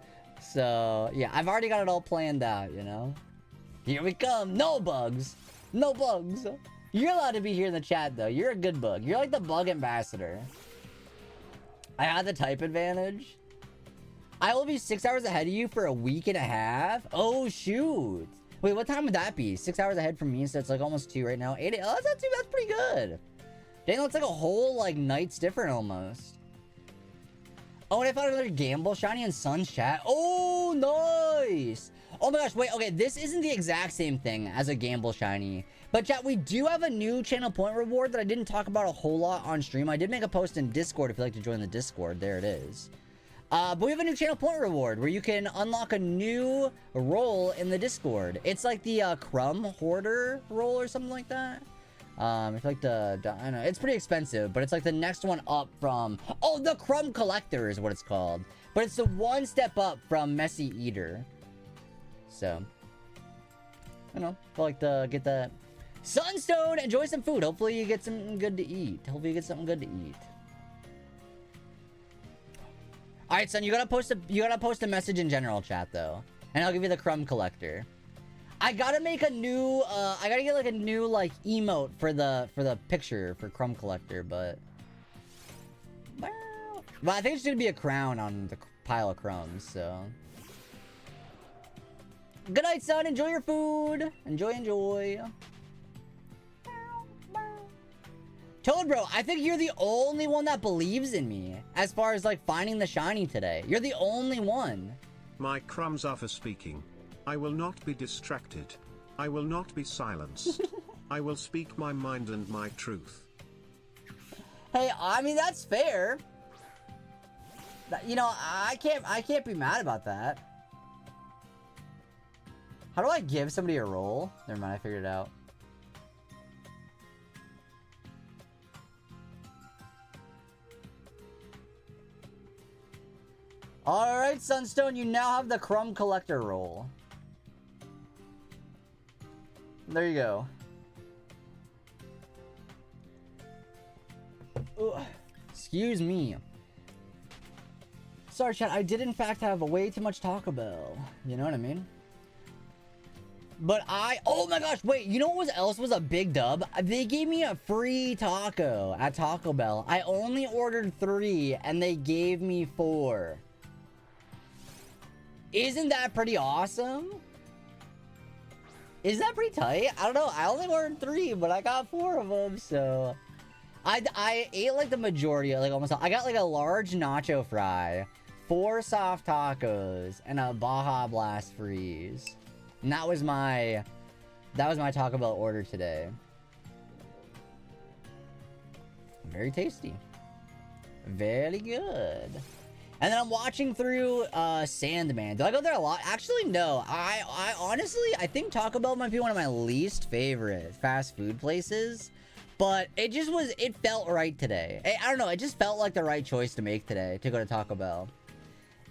[SPEAKER 1] So, yeah. I've already got it all planned out, you know? Here we come. No bugs. No bugs. You're allowed to be here in the chat, though. You're a good bug. You're like the bug ambassador. I had the type advantage. I will be 6 hours ahead of you for a week and a half. Oh, shoot. Wait, what time would that be? 6 hours ahead from me, so it's like almost 2 right now. 8. Oh, that's not too. That's pretty good. Dang, that's like a whole like night's different almost. Oh, and I found another gamble shiny in Sun's chat. Oh, nice. Oh my gosh, wait, okay, this isn't the exact same thing as a gamble shiny. But chat, we do have a new channel point reward that I didn't talk about a whole lot on stream. I did make a post in Discord if you'd like to join the Discord. There it is. But we have a new channel point reward where you can unlock a new role in the Discord. It's like the Crumb Hoarder role or something like that. It's like I don't know, it's pretty expensive, but it's like the next one up from, oh, the Crumb Collector is what it's called. But it's the one step up from Messy Eater. So, I don't know, I like to get that. Sunstone, enjoy some food. Hopefully you get something good to eat. Hopefully you get something good to eat. All right, son, you gotta post a message in general chat though, and I'll give you the Crumb Collector. I gotta make a new, I gotta get like a new like emote for the picture for Crumb Collector, but I think it's gonna be a crown on the pile of crumbs. So, good night, son. Enjoy your food. Enjoy. Toad Bro, I think you're the only one that believes in me as far as like finding the shiny today. You're the only one.
[SPEAKER 2] My crumbs are for speaking. I will not be distracted. I will not be silenced. I will speak my mind and my truth.
[SPEAKER 1] Hey, I mean, that's fair. You know, I can't be mad about that. How do I give somebody a roll? Never mind, I figured it out. Alright, Sunstone, you now have the Crumb Collector roll. There you go. Ugh. Excuse me. Sorry, chat, I did in fact have way too much Taco Bell. You know what I mean? But oh my gosh, wait, you know what else was a big dub? They gave me a free taco at Taco Bell. I only ordered 3 and they gave me 4. Isn't that pretty awesome? Is that pretty tight? I don't know. I only ordered 3, but I got 4 of them, so... I ate like the majority, like almost... I got like a large nacho fry, 4 soft tacos, and a Baja Blast freeze. And that was my Taco Bell order today. Very tasty. Very good. And then I'm watching through Sandman. Do I go there a lot? Actually, no. I honestly, I think Taco Bell might be one of my least favorite fast food places. But it just was, it felt right today. I don't know, it just felt like the right choice to make today, to go to Taco Bell.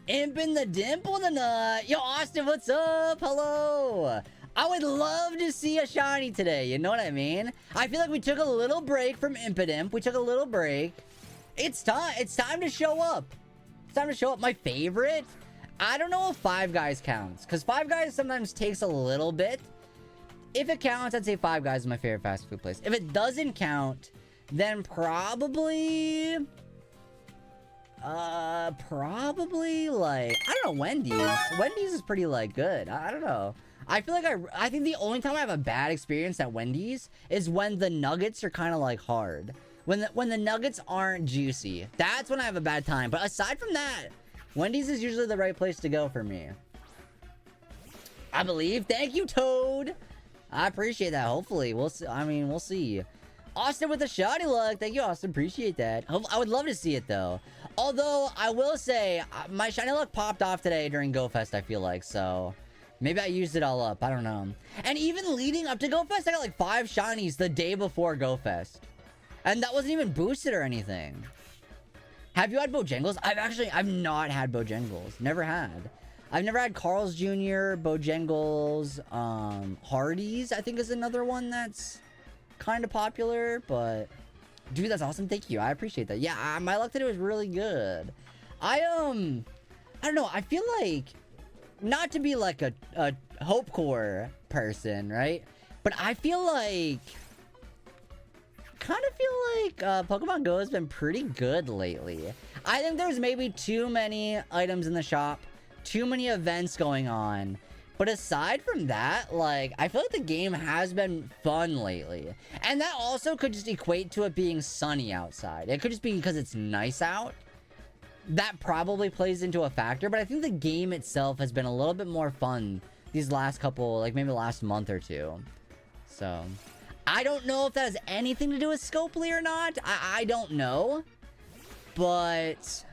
[SPEAKER 1] Impidimp on the nut. Yo, Austin, what's up? Hello. I would love to see a shiny today, you know what I mean? I feel like we took a little break from Impidimp. We took a little break. It's time to show up. It's time to show up. My favorite? I don't know if Five Guys counts, because Five Guys sometimes takes a little bit. If it counts, I'd say Five Guys is my favorite fast food place. If it doesn't count, then probably like, I don't know, Wendy's. Wendy's is pretty, like, good. I don't know. I feel like I think the only time I have a bad experience at Wendy's is when the nuggets are kind of, like, hard. When the nuggets aren't juicy. That's when I have a bad time. But aside from that, Wendy's is usually the right place to go for me. I believe. Thank you, Toad. I appreciate that. Hopefully. We'll see. I mean, we'll see. Austin with the shoddy luck. Thank you, Austin. Appreciate that. I would love to see it, though. Although, I will say, my shiny luck popped off today during GoFest, I feel like. So, maybe I used it all up. I don't know. And even leading up to GoFest, I got like 5 shinies the day before GoFest. And that wasn't even boosted or anything. Have you had Bojangles? I've not had Bojangles. Never had. I've never had Carl's Jr., Bojangles, Hardee's, I think is another one that's kind of popular, but dude, that's awesome. Thank you. I appreciate that. Yeah, my luck today was really good. I don't know. I feel like, not to be like a Hope Core person, right? But I feel like, Pokemon Go has been pretty good lately. I think there's maybe too many items in the shop, too many events going on. But aside from that, like, I feel like the game has been fun lately. And that also could just equate to it being sunny outside. It could just be because it's nice out. That probably plays into a factor, but I think the game itself has been a little bit more fun these last couple, like maybe the last month or two. So, I don't know if that has anything to do with Scopely or not. I don't know. But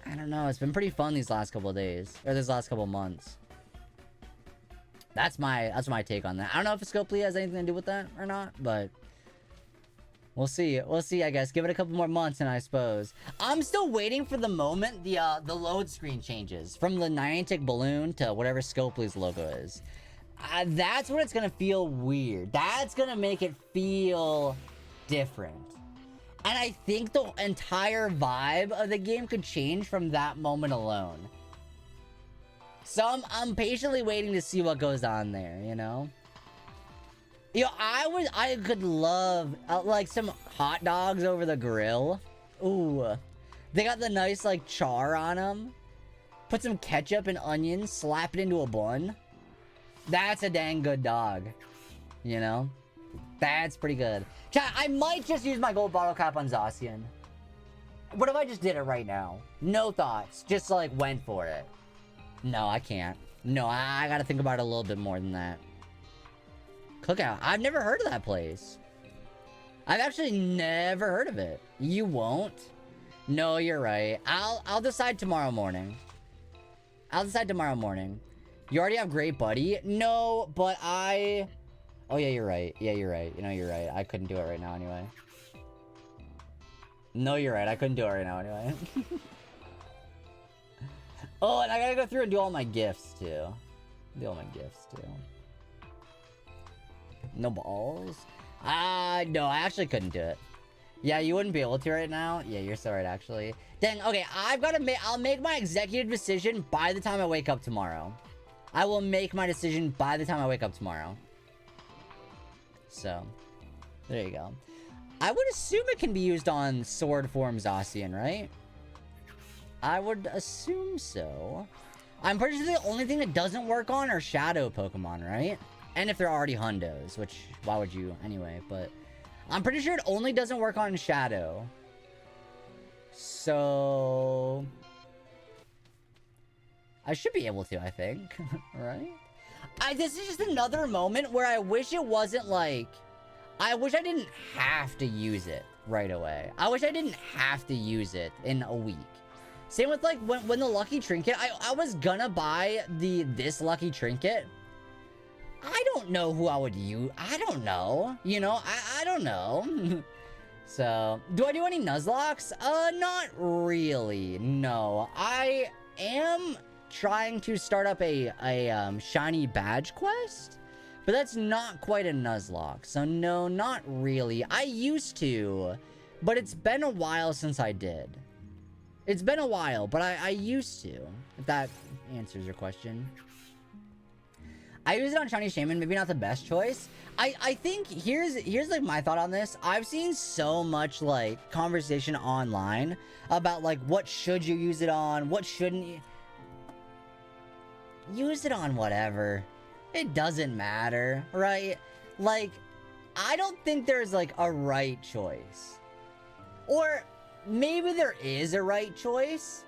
[SPEAKER 1] I don't know. It's been pretty fun these last couple of days. Or these last couple of months. That's my take on that. I don't know if Scopely has anything to do with that or not, but we'll see. We'll see, I guess. Give it a couple more months, and I suppose. I'm still waiting for the moment the load screen changes from the Niantic balloon to whatever Scopely's logo is. That's when it's gonna feel weird. That's gonna make it feel different. And I think the entire vibe of the game could change from that moment alone. So I'm patiently waiting to see what goes on there, you know? You know, I could love, like, some hot dogs over the grill. Ooh. They got the nice, like, char on them. Put some ketchup and onions, slap it into a bun. That's a dang good dog. You know? That's pretty good. Chat, I might just use my gold bottle cap on Zacian. What if I just did it right now? No thoughts. Just, like, went for it. No, I can't. No, I gotta think about it a little bit more than that. Cookout. I've never heard of that place. I've actually never heard of it. You won't? No, you're right. I'll decide tomorrow morning. I'll decide tomorrow morning. You already have Great Buddy? No, but I... Oh, yeah, you're right. Yeah, you're right. You know, you're right. I couldn't do it right now anyway. No, you're right. I couldn't do it right now anyway. Oh, and I gotta go through and do all my gifts, too. Do all my gifts, too. No balls? No, I actually couldn't do it. Yeah, you wouldn't be able to right now? Yeah, you're so right, actually. Dang, okay, I'll make my executive decision by the time I wake up tomorrow. I will make my decision by the time I wake up tomorrow. So, there you go. I would assume it can be used on sword form Zacian, right? I would assume so. I'm pretty sure the only thing that doesn't work on are shadow Pokemon, right? And if they're already hundos, which, why would you anyway? But I'm pretty sure it only doesn't work on shadow. So I should be able to, I think. Right? This is just another moment where I wish it wasn't like... I wish I didn't have to use it right away. I wish I didn't have to use it in a week. Same with like when the lucky trinket, I was gonna buy this lucky trinket. I don't know who I would use. I don't know. You know, I don't know. So, do I do any Nuzlocks? Not really. No. I am trying to start up a shiny badge quest, but that's not quite a Nuzlocke. So no, not really. I used to, but it's been a while since I did. It's been a while, but I used to, if that answers your question. I use it on Shiny Shaman, maybe not the best choice. I think here's like my thought on this. I've seen so much like conversation online about like what should you use it on, what shouldn't you. Use it on whatever. It doesn't matter, right? Like, I don't think there's like a right choice. Or maybe there is a right choice,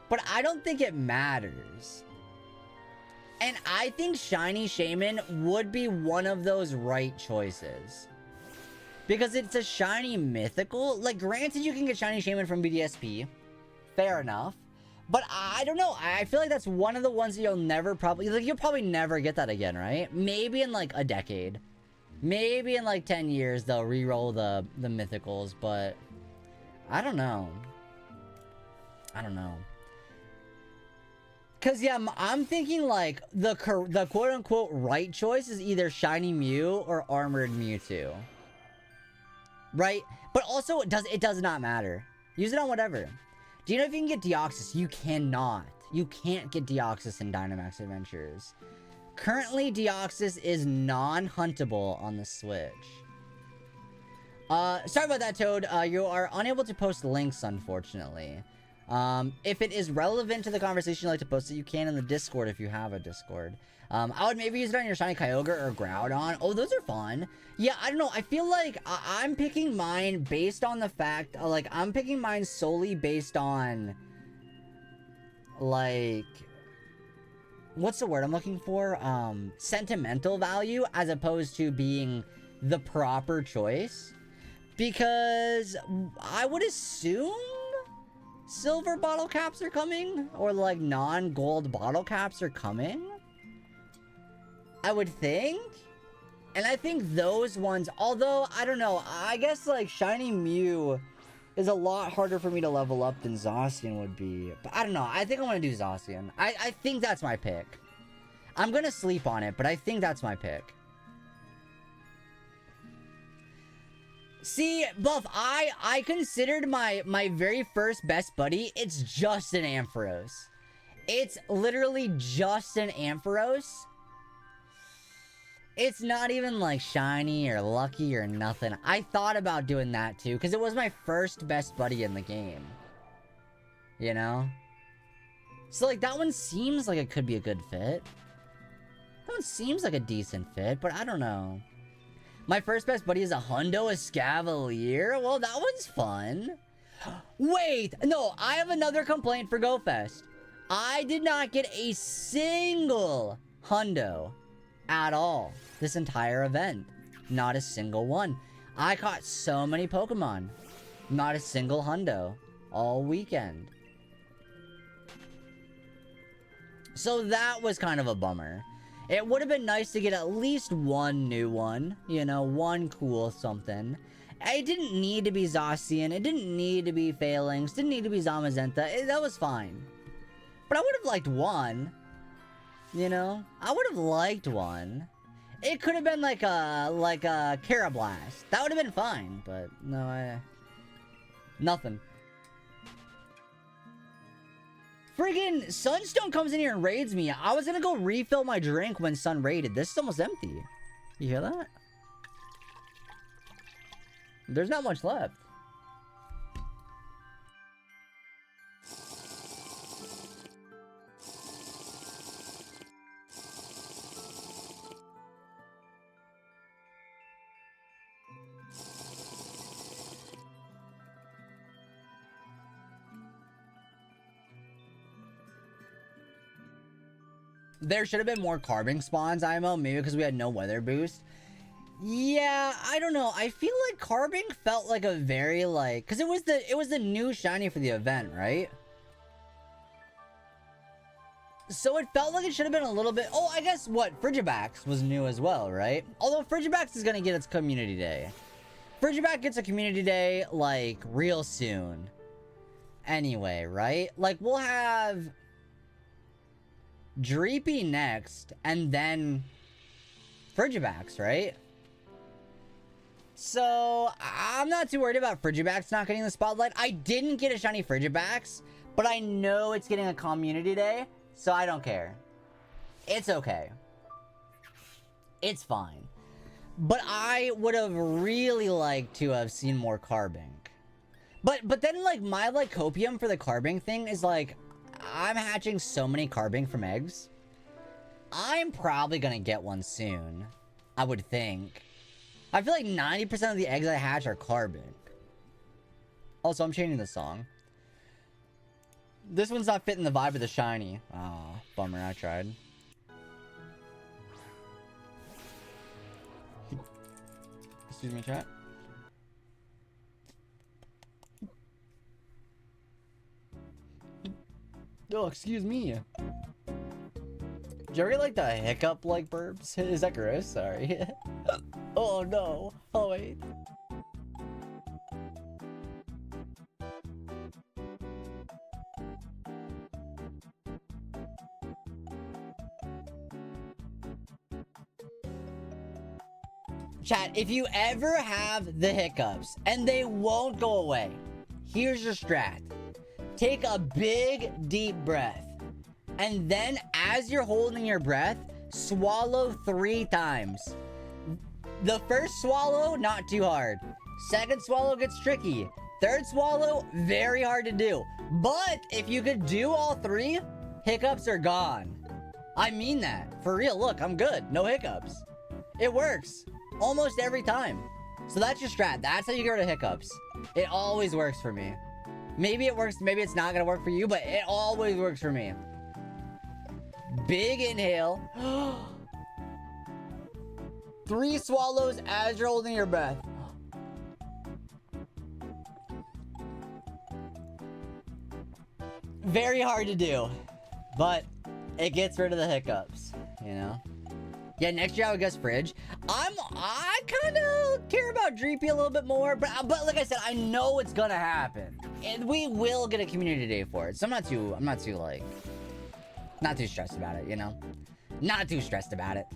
[SPEAKER 1] but I don't think it matters. And I think Shiny Shaman would be one of those right choices. Because it's a shiny mythical. Like, granted, you can get Shiny Shaman from BDSP. Fair enough. But I don't know. I feel like that's one of the ones that you'll never probably... Like, you'll probably never get that again, right? Maybe in, like, a decade. Maybe in, like, 10 years, they'll re-roll the mythicals. But I don't know. I don't know. Because, yeah, I'm thinking, like, the quote-unquote right choice is either Shiny Mew or Armored Mewtwo. Right? But also, it does not matter. Use it on whatever. Do you know if you can get Deoxys? You cannot. You can't get Deoxys in Dynamax Adventures. Currently, Deoxys is non-huntable on the Switch. Sorry about that, Toad. You are unable to post links, unfortunately. If it is relevant to the conversation you'd like to post it, you can in the Discord if you have a Discord. I would maybe use it on your Shiny Kyogre or Groudon. Oh, those are fun. Yeah, I don't know. I feel like I'm picking mine based on the fact, like, I'm picking mine solely based on, like, what's the word I'm looking for? Sentimental value as opposed to being the proper choice. Because I would assume silver bottle caps are coming, or like non-gold bottle caps are coming, I would think. And I think those ones, although I don't know, I guess like Shiny Mew is a lot harder for me to level up than Zacian would be. But I don't know, I think I want to do Zacian. I think that's my pick. I'm gonna sleep on it, but I think that's my pick. See, Buff, I considered my very first best buddy, it's just an Ampharos. It's literally just an Ampharos. It's not even like shiny or lucky or nothing. I thought about doing that too, because it was my first best buddy in the game. You know? So like that one seems like it could be a good fit. That one seems like a decent fit, but I don't know. My first best buddy is a Hundo Escavalier? Well, that one's fun. Wait, no, I have another complaint for GoFest. I did not get a single Hundo at all this entire event. Not a single one. I caught so many Pokemon. Not a single Hundo all weekend. So that was kind of a bummer. It would have been nice to get at least one new one. You know, one cool something. It didn't need to be Zacian. It didn't need to be Phalanx. Didn't need to be Zamazenta. That was fine. But I would have liked one. You know? I would have liked one. It could have been like a Carablast. That would have been fine. But no, nothing. Friggin' Sunstone comes in here and raids me. I was gonna go refill my drink when Sun raided. This is almost empty. You hear that? There's not much left. There should have been more carving spawns, IMO, maybe because we had no weather boost. Yeah, I don't know. I feel like carving felt like a very like, because it was the new shiny for the event, right? So it felt like it should have been a little bit... Oh, I guess what? Frigibax was new as well, right? Although Frigibax is going to get its community day. Frigibax gets a community day, like, real soon. Anyway, right? Like, we'll have... Dreepy next, and then... Frigibax, right? So, I'm not too worried about Frigibax not getting the spotlight. I didn't get a shiny Frigibax, but I know it's getting a community day. So I don't care. It's okay. It's fine. But I would have really liked to have seen more Carbink. But then, like, my, like, copium for the Carbink thing is, like, I'm hatching so many Carbink from eggs. I'm probably gonna get one soon. I would think. I feel like 90% of the eggs I hatch are Carbink. Also, I'm changing the song. This one's not fitting the vibe of the shiny. Aw, bummer, I tried. Excuse me, chat. Oh, excuse me. Did you ever get, like, the hiccup, like, burps? Is that gross? Sorry. Oh, no. Oh, wait. Chat, if you ever have the hiccups and they won't go away, here's your strat. Take a big, deep breath. And then, as you're holding your breath, swallow 3 times. The first swallow, not too hard. Second swallow gets tricky. Third swallow, very hard to do. But, if you could do all 3, hiccups are gone. I mean that. For real, look, I'm good. No hiccups. It works. Almost every time. So that's your strat. That's how you get rid of hiccups. It always works for me. Maybe it works, maybe it's not gonna work for you, but it always works for me. Big inhale. 3 swallows as you're holding your breath. Very hard to do, but it gets rid of the hiccups, you know? Yeah, next year I would guess Fridge. I kind of care about Dreepy a little bit more, but like I said, I know it's gonna happen, and we will get a community day for it. So I'm not too like, not too stressed about it, you know? Not too stressed about it.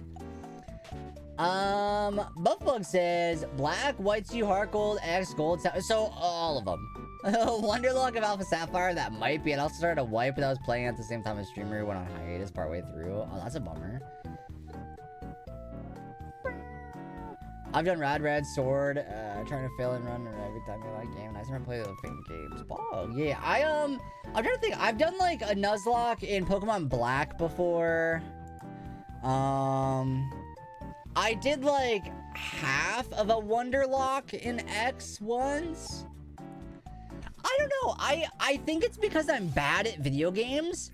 [SPEAKER 1] Buffbug says Black, White Stew, Heart Gold, X Gold. So all of them. Wonderlock of Alpha Sapphire, that might be. And also started a wipe that I was playing at the same time as streamer went on hiatus partway through. Oh, that's a bummer. I've done Rad Red Sword, trying to fail and run every time you like game. I just never played the fake games. Oh, yeah. I'm trying to think. I've done like a Nuzlocke in Pokemon Black before. I did like half of a Wonderlock in X once. I don't know. I think it's because I'm bad at video games.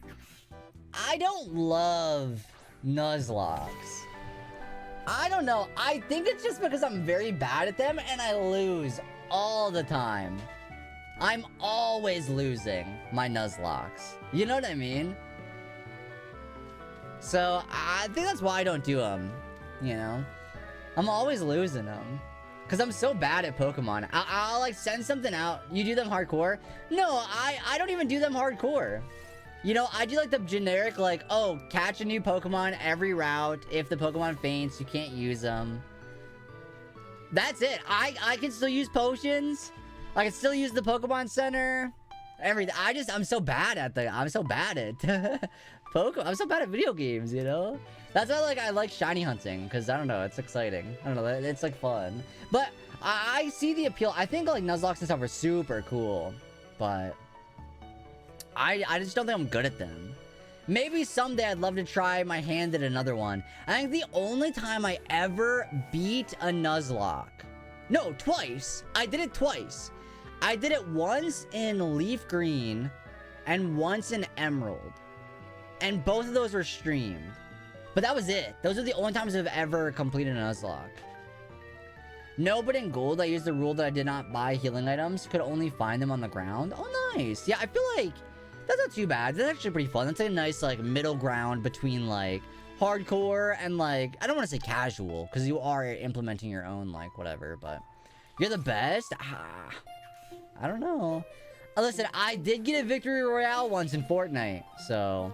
[SPEAKER 1] I don't love Nuzlocks. I don't know. I think it's just because I'm very bad at them and I lose all the time. I'm always losing my Nuzlocks. You know what I mean? So I think that's why I don't do them. You know? I'm always losing them. Because I'm so bad at Pokemon. I'll like send something out. You do them hardcore? No, I don't even do them hardcore. You know, I do like the generic, like, oh, catch a new Pokemon every route. If the Pokemon faints, you can't use them. That's it. I can still use potions. I can still use the Pokemon Center. Everything. I'm so bad at I'm so bad at Pokemon. I'm so bad at video games, you know? That's why, like, I like shiny hunting. Because, I don't know, it's exciting. I don't know, it's, like, fun. But I see the appeal. I think, like, Nuzlocke and stuff are super cool. But I just don't think I'm good at them. Maybe someday I'd love to try my hand at another one. I think the only time I ever beat a Nuzlocke... No, twice. I did it twice. I did it once in Leaf Green and once in Emerald. And both of those were streamed. But that was it. Those are the only times I've ever completed a Nuzlocke. No, but in Gold, I used the rule that I did not buy healing items. Could only find them on the ground. Oh, nice. Yeah, I feel like That's not too bad. That's actually pretty fun. That's a nice, like, middle ground between, like, hardcore and, like, I don't want to say casual, because you are implementing your own, like, whatever, but you're the best? I don't know. Listen, I did get a victory royale once in Fortnite, so,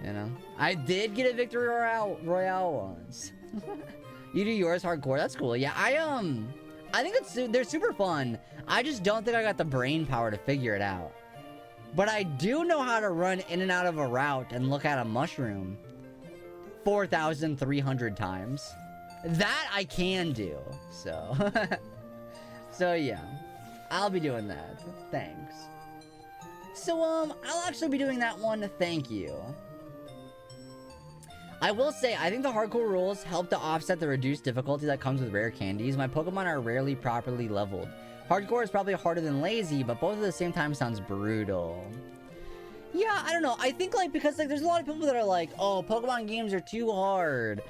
[SPEAKER 1] you know, I did get a victory royale once. You do yours hardcore? That's cool. Yeah, I think they're super fun. I just don't think I got the brain power to figure it out. But I do know how to run in and out of a route and look at a mushroom 4,300 times. That I can do. So, so yeah, I'll be doing that. Thanks. So, I'll actually be doing that one. Thank you. I will say, I think the hardcore rules help to offset the reduced difficulty that comes with rare candies. My Pokemon are rarely properly leveled. Hardcore is probably harder than lazy, but both at the same time sounds brutal. Yeah, I don't know. I think, like, because, like, there's a lot of people that are like, oh, Pokemon games are too hard.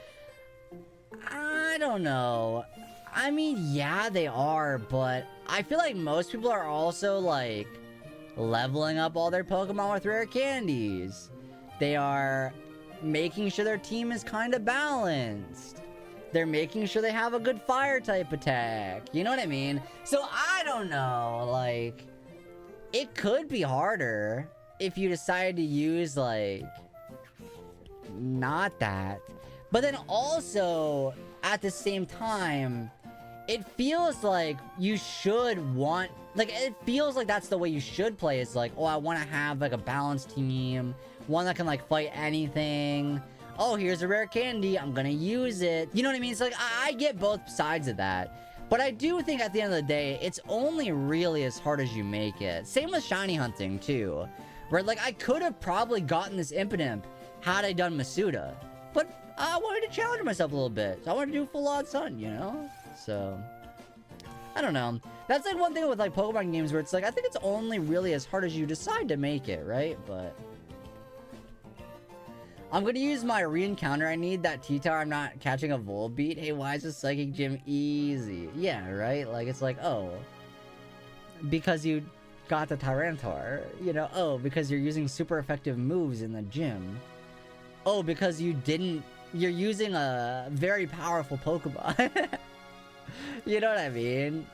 [SPEAKER 1] I don't know. I mean, yeah, they are, but I feel like most people are also, like, leveling up all their Pokemon with rare candies. They are making sure their team is kind of balanced. They're making sure they have a good fire type attack. You know what I mean? So I don't know, like, it could be harder if you decide to use, like, not that. But then also, at the same time, it feels like you should want, like, it feels like that's the way you should play. Is like, oh, I want to have, like, a balanced team, one that can, like, fight anything. Oh, here's a rare candy, I'm gonna use it. You know what I mean? It's like, I get both sides of that. But I do think at the end of the day, it's only really as hard as you make it. Same with shiny hunting, too. Where, like, I could have probably gotten this Impidimp had I done Masuda. But I wanted to challenge myself a little bit. So I wanted to do full on sun, you know? So, I don't know. That's, like, one thing with, like, Pokemon games where it's like, I think it's only really as hard as you decide to make it, right? But I'm gonna use my re-encounter. I need that T-Tower. I'm not catching a Volbeat. Hey, why is this Psychic Gym easy? Yeah, right? Like, it's like, oh, because you got the Tyranitar. You know, oh, because you're using super effective moves in the gym. Oh, because you're using a very powerful Pokemon. You know what I mean?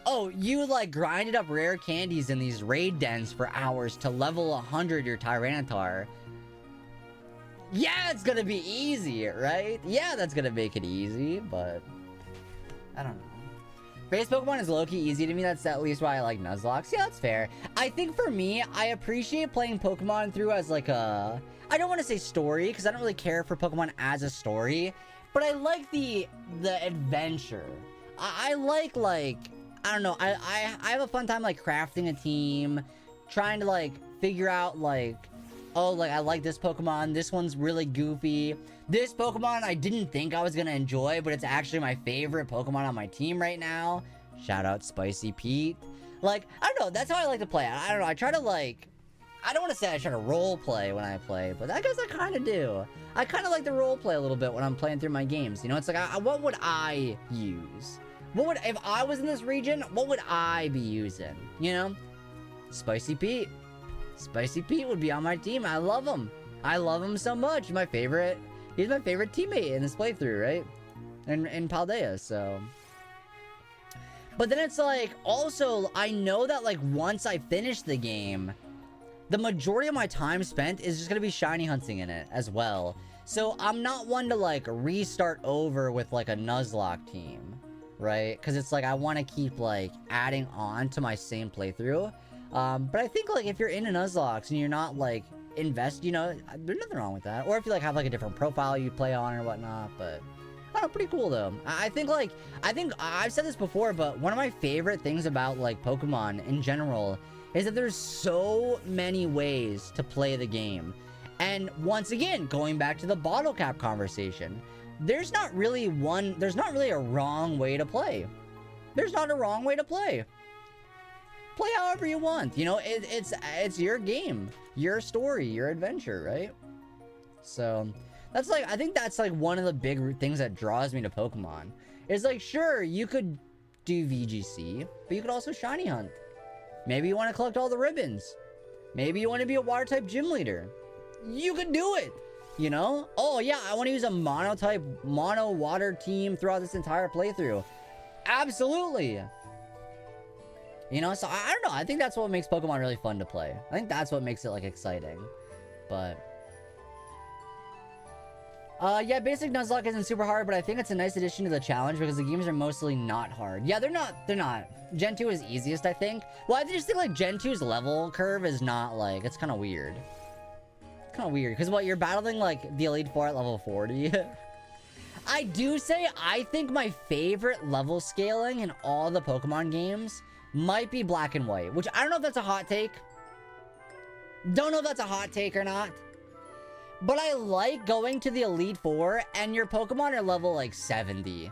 [SPEAKER 1] Oh, you, like, grinded up rare candies in these raid dens for hours to level 100 your Tyranitar. Yeah, it's gonna be easy, right? Yeah, that's gonna make it easy, but I don't know. Base Pokemon is low-key easy to me. That's at least why I like Nuzlocke. Yeah, that's fair. I think for me, I appreciate playing Pokemon through as, like, a, I don't want to say story, because I don't really care for Pokemon as a story, but I like the adventure. I like, I don't know, I have a fun time, like, crafting a team, trying to, like, figure out, like, oh, like, I like this Pokemon, this one's really goofy. This Pokemon I didn't think I was gonna enjoy, but it's actually my favorite Pokemon on my team right now. Shout out Spicy Pete. Like, I don't know, that's how I like to play. I don't know, I try to, like, I don't want to say I try to role play when I play, but I guess I kind of do. I kind of like to role play a little bit when I'm playing through my games. You know, it's like, what would I use? If I was in this region, what would I be using? You know? Spicy Pete. Spicy Pete would be on my team. I love him. I love him so much. He's my favorite teammate in this playthrough, right? In Paldea, so. But then it's like, also, I know that, like, once I finish the game, the majority of my time spent is just gonna be shiny hunting in it as well. So I'm not one to, like, restart over with, like, a Nuzlocke team, right? Because it's like, I want to keep, like, adding on to my same playthrough. But I think, like, if you're in a Nuzlocke and you're not, like, you know, there's nothing wrong with that. Or if you, like, have, like, a different profile you play on or whatnot, but I don't know, pretty cool, though. I think I've said this before, but one of my favorite things about, like, Pokemon in general is that there's so many ways to play the game. And once again, going back to the bottle cap conversation, there's not really a wrong way to play. There's not a wrong way to play. Play however you want, you know, it's your game, your story, your adventure, right? So that's, like, I think that's, like, one of the big things that draws me to Pokemon. It's like, sure, you could do VGC, but you could also shiny hunt. Maybe you want to collect all the ribbons. Maybe you want to be a water type gym leader. You can do it. You know? Oh yeah, I want to use a mono water team throughout this entire playthrough. Absolutely. You know, so I don't know. I think that's what makes Pokemon really fun to play. I think that's what makes it like exciting. But yeah, basic Nuzlocke isn't super hard, but I think it's a nice addition to the challenge because the games are mostly not hard. Yeah, they're not. Gen 2 is easiest, I think. Well, I just think like Gen 2's level curve is not like, it's kind of weird. It's kind of weird because what, you're battling like the Elite Four at level 40. I do say I think my favorite level scaling in all the Pokemon games might be Black and White, which I don't know if that's a hot take. Don't know if that's a hot take or not. But I like going to the Elite Four and your Pokemon are level like 70.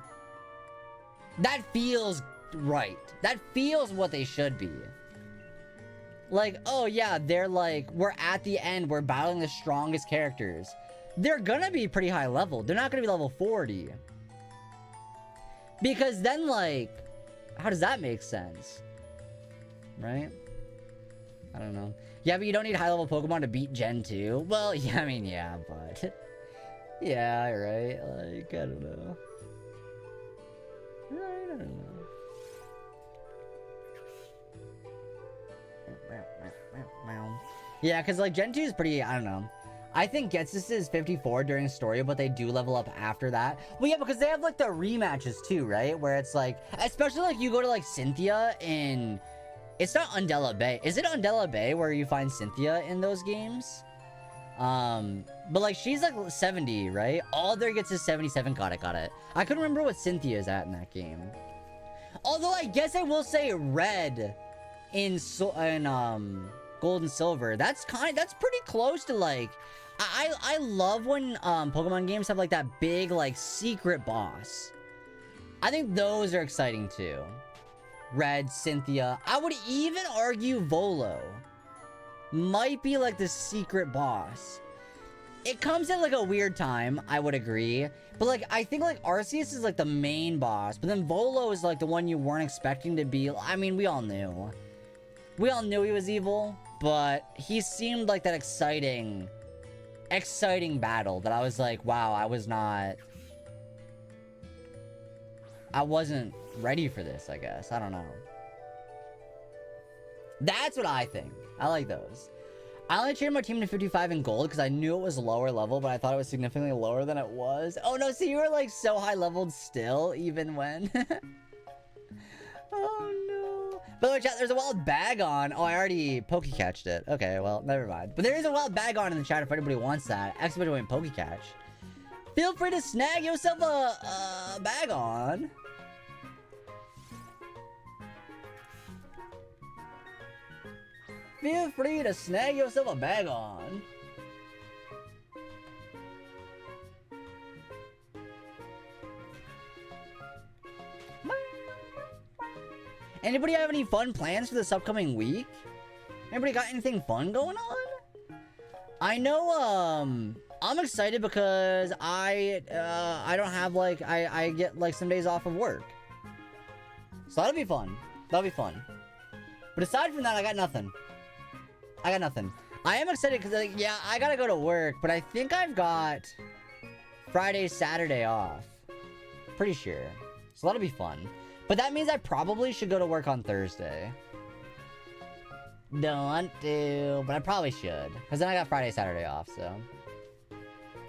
[SPEAKER 1] That feels right. That feels what they should be. Like, oh yeah, they're like, we're at the end, we're battling the strongest characters. They're gonna be pretty high level. They're not gonna be level 40. Because then like, how does that make sense? Right? I don't know. Yeah, but you don't need high-level Pokemon to beat Gen 2. Well, yeah, I mean, yeah, but... yeah, right? Like, I don't know. I don't know. Yeah, because, like, Gen 2 is pretty... I don't know. I think Getsus is 54 during story, but they do level up after that. Well, yeah, because they have, like, the rematches, too, right? Where it's, like... especially, like, you go to, like, Cynthia in... It's not Undella Bay. Is it Undella Bay where you find Cynthia in those games? But like she's like 70, right? All there gets is 77. Got it. I couldn't remember what Cynthia is at in that game. Although I guess I will say red in Gold and Silver. That's pretty close to like I love when Pokemon games have like that big like secret boss. I think those are exciting too. Red, Cynthia. I would even argue Volo might be like the secret boss. It comes at like a weird time, I would agree. But like, I think like Arceus is like the main boss. But then Volo is like the one you weren't expecting to be. I mean, we all knew. We all knew he was evil. But he seemed like that exciting battle that I was like, wow, I wasn't ready for this, I guess. I don't know. That's what I think. I like those. I only trained my team to 55 in gold because I knew it was lower level, but I thought it was significantly lower than it was. Oh no, so you were like so high leveled still, even when... oh no. By the way, chat, there's a wild bag on. Oh, I already Poke-catched it. Okay, well, never mind. But there is a wild bag on in the chat if anybody wants that. Expediting Poke-catch. Feel free to snag yourself a bag on. Feel free to snag yourself a bag on. Anybody have any fun plans for this upcoming week? Anybody got anything fun going on? I know, I'm excited because I don't have like, I get like some days off of work. So that'll be fun. That'll be fun. But aside from that, I got nothing. I am excited because, like, yeah, I gotta go to work, but I think I've got Friday, Saturday off. Pretty sure. So that'll be fun. But that means I probably should go to work on Thursday. Don't want to, but I probably should. Because then I got Friday, Saturday off, so.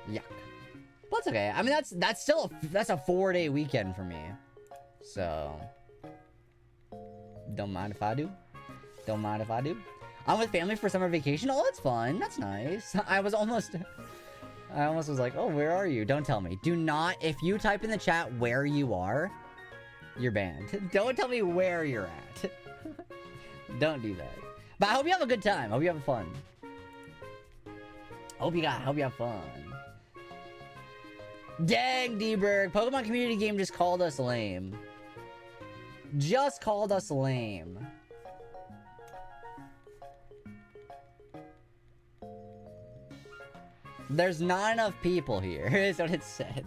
[SPEAKER 1] Yuck. But it's okay. I mean, that's still that's a 4-day weekend for me. So. Don't mind if I do. Don't mind if I do. I'm with family for summer vacation. Oh, that's fun. That's nice. I almost was like, oh, where are you? Don't tell me. Do not, if you type in the chat where you are, you're banned. Don't tell me where you're at. Don't do that. But I hope you have a good time. Hope you have fun. Hope you have fun. Dang, D-Berg. Pokemon community game just called us lame. Just called us lame. There's not enough people here, is what it said.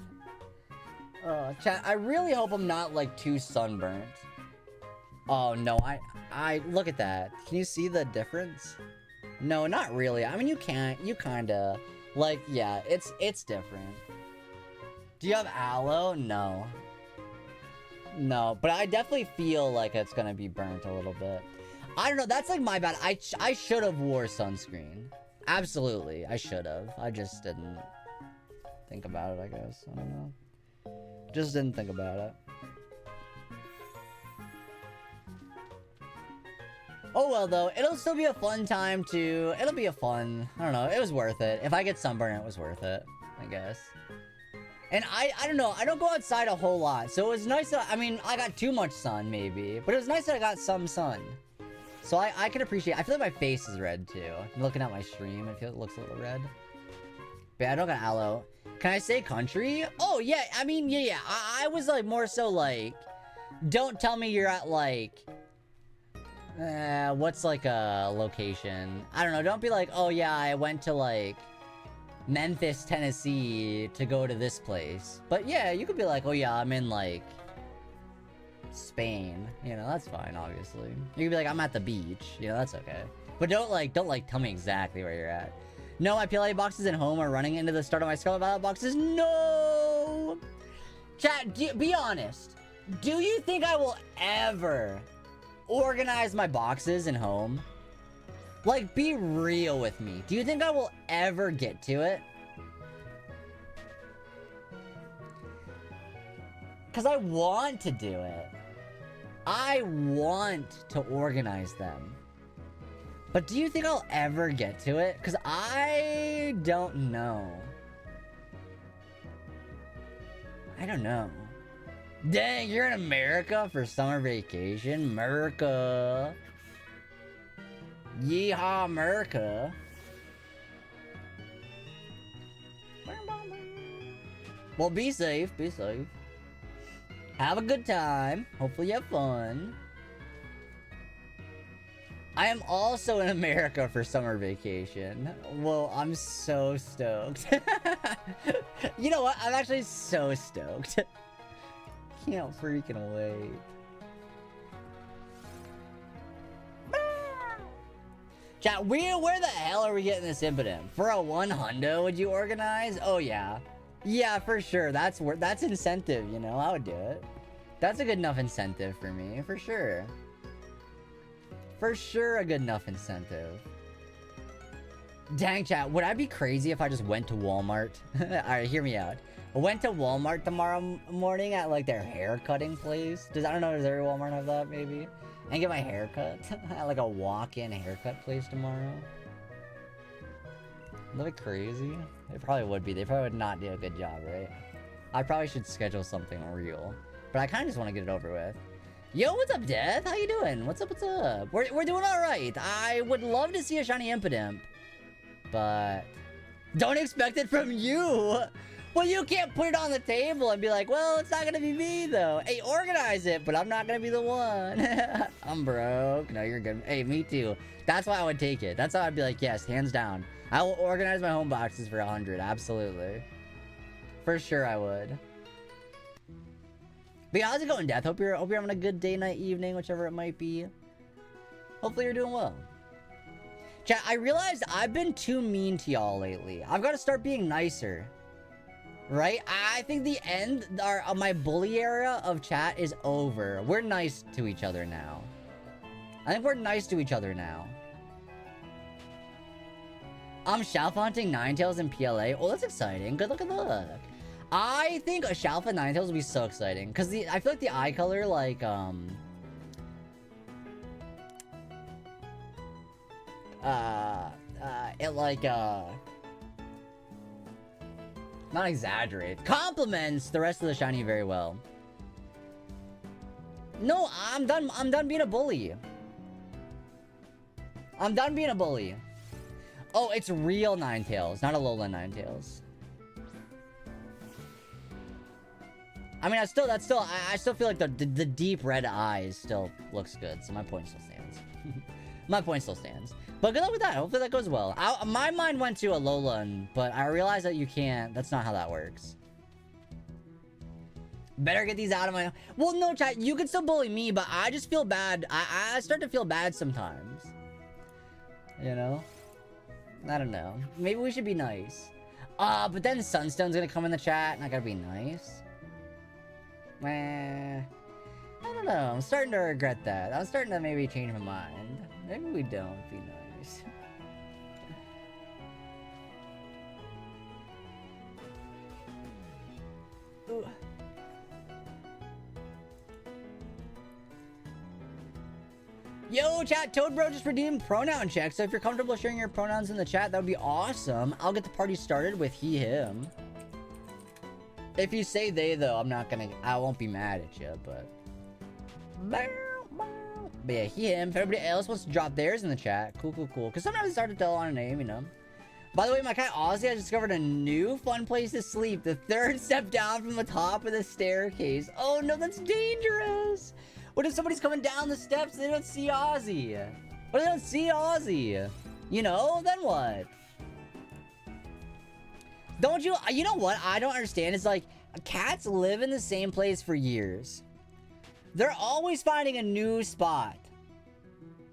[SPEAKER 1] Chat, I really hope I'm not, like, too sunburnt. Oh, no, I look at that. Can you see the difference? No, not really. I mean, you can't. You kinda. Like, yeah, it's different. Do you have aloe? No. No, but I definitely feel like it's gonna be burnt a little bit. I don't know, that's like my bad. I should have wore sunscreen. Absolutely, I should have. I just didn't think about it, I guess. I don't know. Just didn't think about it. Oh well, though. It'll still be a fun time to... It'll be a fun... I don't know. It was worth it. If I get sunburn, it was worth it. I guess. And I don't know. I don't go outside a whole lot. So it was nice that... I mean, I got too much sun, maybe. But it was nice that I got some sun. So I can appreciate... I feel like my face is red, too. I'm looking at my stream. I feel it looks a little red. But yeah, I don't got aloe. Can I say country? Oh, yeah. I mean, yeah. I was, like, more so, like... Don't tell me you're at, like... what's like a location? I don't know, don't be like, oh yeah, I went to like Memphis, Tennessee to go to this place. But yeah, you could be like, oh yeah, I'm in like Spain. You know, that's fine, obviously. You could be like, I'm at the beach. You know, that's okay. But don't tell me exactly where you're at. No, my PLA boxes at home are running into the start of my Scarlet Violet boxes. No! Chat, be honest. Do you think I will ever organize my boxes in home? Like, be real with me. Do you think I will ever get to it? Because I want to do it. I want to organize them. But do you think I'll ever get to it? Because I don't know. I don't know. Dang, you're in America for summer vacation? America. Yeehaw, America. Well, be safe, be safe. Have a good time. Hopefully you have fun. I am also in America for summer vacation. Well, I'm so stoked. You know what? I'm actually so stoked. Can't freaking wait. Chat, where the hell are we getting this Impidimp? For a 100 would you organize? Oh yeah. Yeah, for sure. That's incentive, you know? I would do it. That's a good enough incentive for me, for sure. For sure a good enough incentive. Dang, chat, would I be crazy if I just went to Walmart? Alright, hear me out. I went to Walmart tomorrow morning at, like, their hair cutting place. I don't know, does every Walmart have that, maybe? And get my hair cut at, like, a walk-in haircut place tomorrow. That'd be crazy. They probably would be. They probably would not do a good job, right? I probably should schedule something real. But I kind of just want to get it over with. Yo, what's up, Death? How you doing? What's up, what's up? We're doing alright. I would love to see a shiny Impidimp. But... don't expect it from you! Well, you can't put it on the table and be like, well, it's not gonna be me, though. Hey, organize it, but I'm not gonna be the one. I'm broke. No, you're good. Hey, me too. That's why I would take it. That's how I'd be like, yes, hands down. I will organize my home boxes for 100. Absolutely. For sure I would. But yeah, how's it going, Death? Hope you're having a good day, night, evening, whichever it might be. Hopefully you're doing well. Chat, I realized I've been too mean to y'all lately. I've got to start being nicer. Right? I think the end of my bully era of chat is over. We're nice to each other now. I think we're nice to each other now. I'm Shalfa hunting Ninetales in PLA. Oh, that's exciting. Good luck, good luck. I think a Shalfa Ninetales would be so exciting. Because I feel like the eye color, like, not exaggerate. Compliments the rest of the shiny very well. No, I'm done being a bully. I'm done being a bully. Oh, it's real Ninetales, not a Alolan Ninetales. I mean, I still feel like the deep red eyes still looks good, so my point still stands. My point still stands. But good luck with that. Hopefully that goes well. My mind went to Alolan, but I realized that you can't. That's not how that works. Better get these out of my... Well, no, chat. You can still bully me, but I just feel bad. I start to feel bad sometimes. You know? I don't know. Maybe we should be nice. But then Sunstone's gonna come in the chat, and I gotta be nice. I don't know. I'm starting to regret that. I'm starting to maybe change my mind. Maybe we don't be nice. Ooh. Yo, chat, Toad Bro just redeemed pronoun check. So if you're comfortable sharing your pronouns in the chat, that would be awesome. I'll get the party started with he, him. If you say they, though, I won't be mad at you, but... But yeah, he, him. If everybody else wants to drop theirs in the chat, cool. Because sometimes it's hard to tell on a name, you know. By the way, my cat Ozzy has discovered a new fun place to sleep. The third step down from the top of the staircase. Oh no, that's dangerous. What if somebody's coming down the steps and they don't see Ozzy? What if they don't see Ozzy? You know, then what? Don't you know what I don't understand? It's like, cats live in the same place for years. They're always finding a new spot.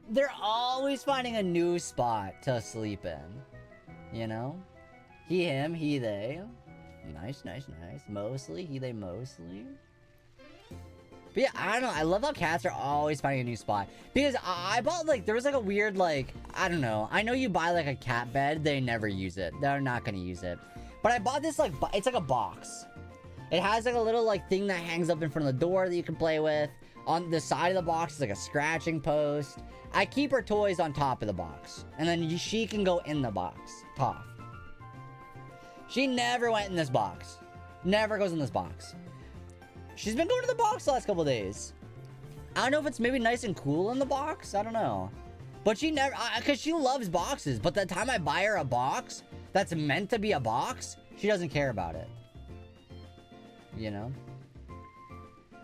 [SPEAKER 1] They're always finding a new spot to sleep in. You know? He, him, he, they. Nice. Mostly, he, they, mostly. But yeah, I don't know. I love how cats are always finding a new spot. Because I bought, like, there was, like, a weird, like, I don't know. I know you buy, like, a cat bed. They never use it. They're not gonna use it. But I bought this, like, it's like a box. It has, like, a little, like, thing that hangs up in front of the door that you can play with. On the side of the box is, like, a scratching post. I keep her toys on top of the box. And then she can go in the box. Top. She never went in this box. Never goes in this box. She's been going to the box the last couple days. I don't know if it's maybe nice and cool in the box. I don't know. But she never... Because she loves boxes. But the time I buy her a box that's meant to be a box, she doesn't care about it. You know?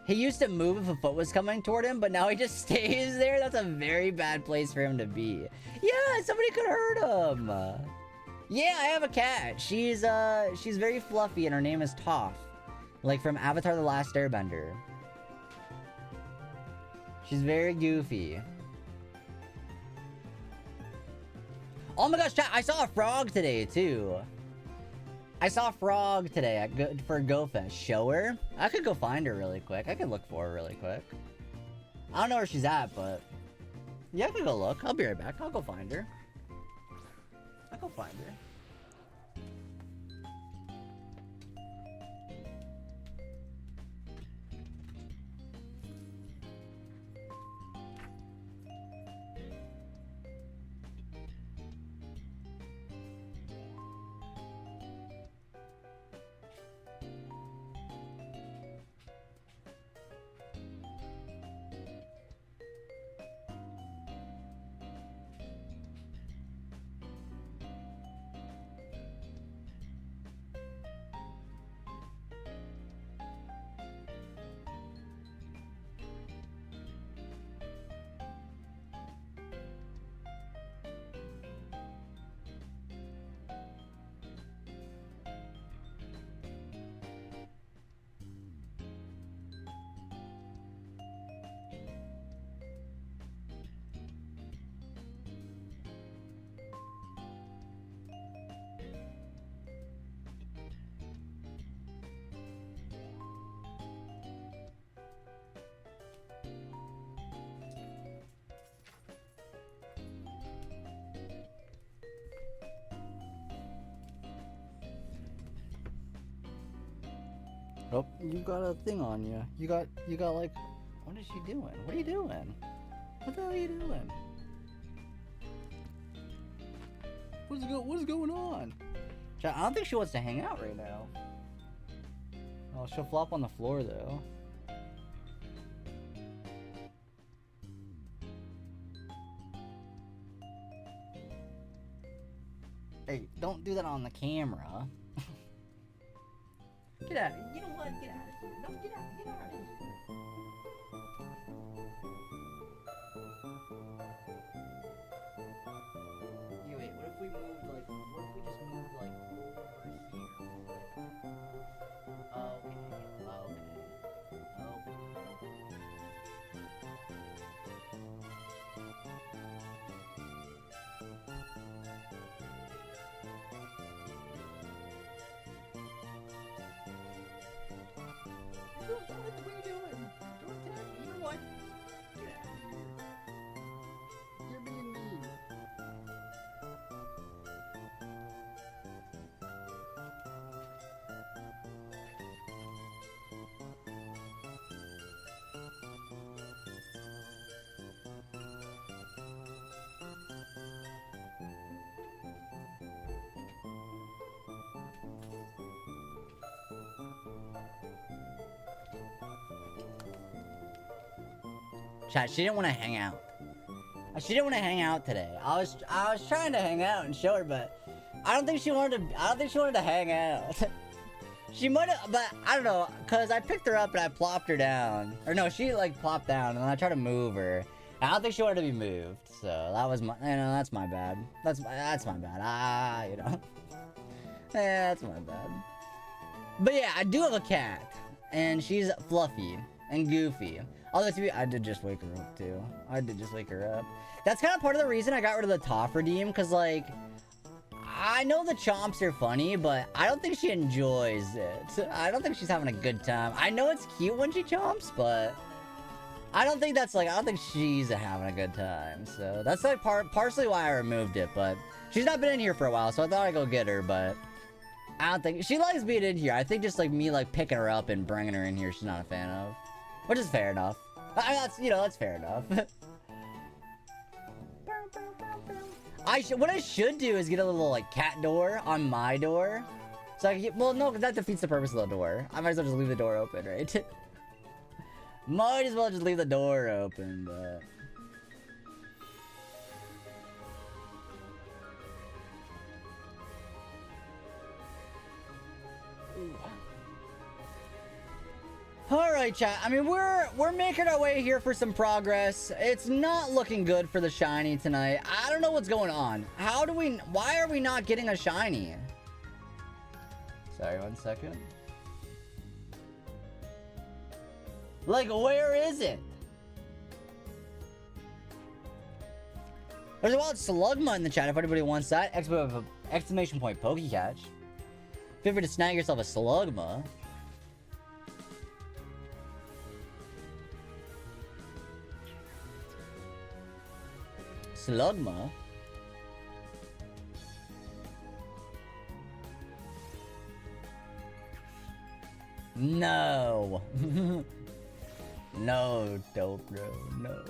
[SPEAKER 1] He used to move if a foot was coming toward him, but now he just stays there. That's a very bad place for him to be. Yeah, somebody could hurt him. Yeah, I have a cat. She's very fluffy, and her name is Toph. Like from Avatar: The Last Airbender. She's very goofy. Oh my gosh, chat, I saw a frog today, too. I saw a frog today for GoFest. Show her? I could go find her really quick. I could look for her really quick. I don't know where she's at, but... Yeah, I could go look. I'll be right back. I'll go find her. I'll go find her. Oh, you got a thing on you. You got like, what is she doing? What are you doing? What the hell are you doing? What is going on? I don't think she wants to hang out right now. Oh, she'll flop on the floor though. Hey, don't do that on the camera. Get out of here. You know what? Get out of here. No, get out of here. Yeah, wait, what if we moved, like, what if we just moved, like, over here? Okay. Chat, she didn't want to hang out. She didn't want to hang out today. I was trying to hang out and show her, but I don't think she wanted to hang out. She might have, but I don't know, cause I picked her up and I plopped her down. Or no, she like plopped down and then I tried to move her. I don't think she wanted to be moved, so that was my, that's my bad. That's my bad. Yeah, that's my bad. But yeah, I do have a cat, and she's fluffy and goofy. Although to be, I did just wake her up too. I did just wake her up. That's kind of part of the reason I got rid of the Toph redeem, cause like, I know the chomps are funny, but I don't think she enjoys it. I don't think she's having a good time. I know it's cute when she chomps, but I don't think that's like, I don't think she's having a good time. So that's like partially why I removed it, but she's not been in here for a while, so I thought I'd go get her, but I don't think, she likes being in here. I think just like me like picking her up and bringing her in here, she's not a fan of. Which is fair enough. I mean, that's, you know, that's fair enough. What I should do is get a little like cat door on my door. So I can get, well, no, because that defeats the purpose of the door. I might as well just leave the door open, right? Might as well just leave the door open, but... Alright, chat. I mean, we're making our way here for some progress. It's not looking good for the shiny tonight. I don't know what's going on. Why are we not getting a shiny? Sorry, 1 second. Like, where is it? There's a wild Slugma in the chat if anybody wants that. Exclamation point Pokecatch. Feel free to snag yourself a Slugma. Slugma? No. No, dope bro, no.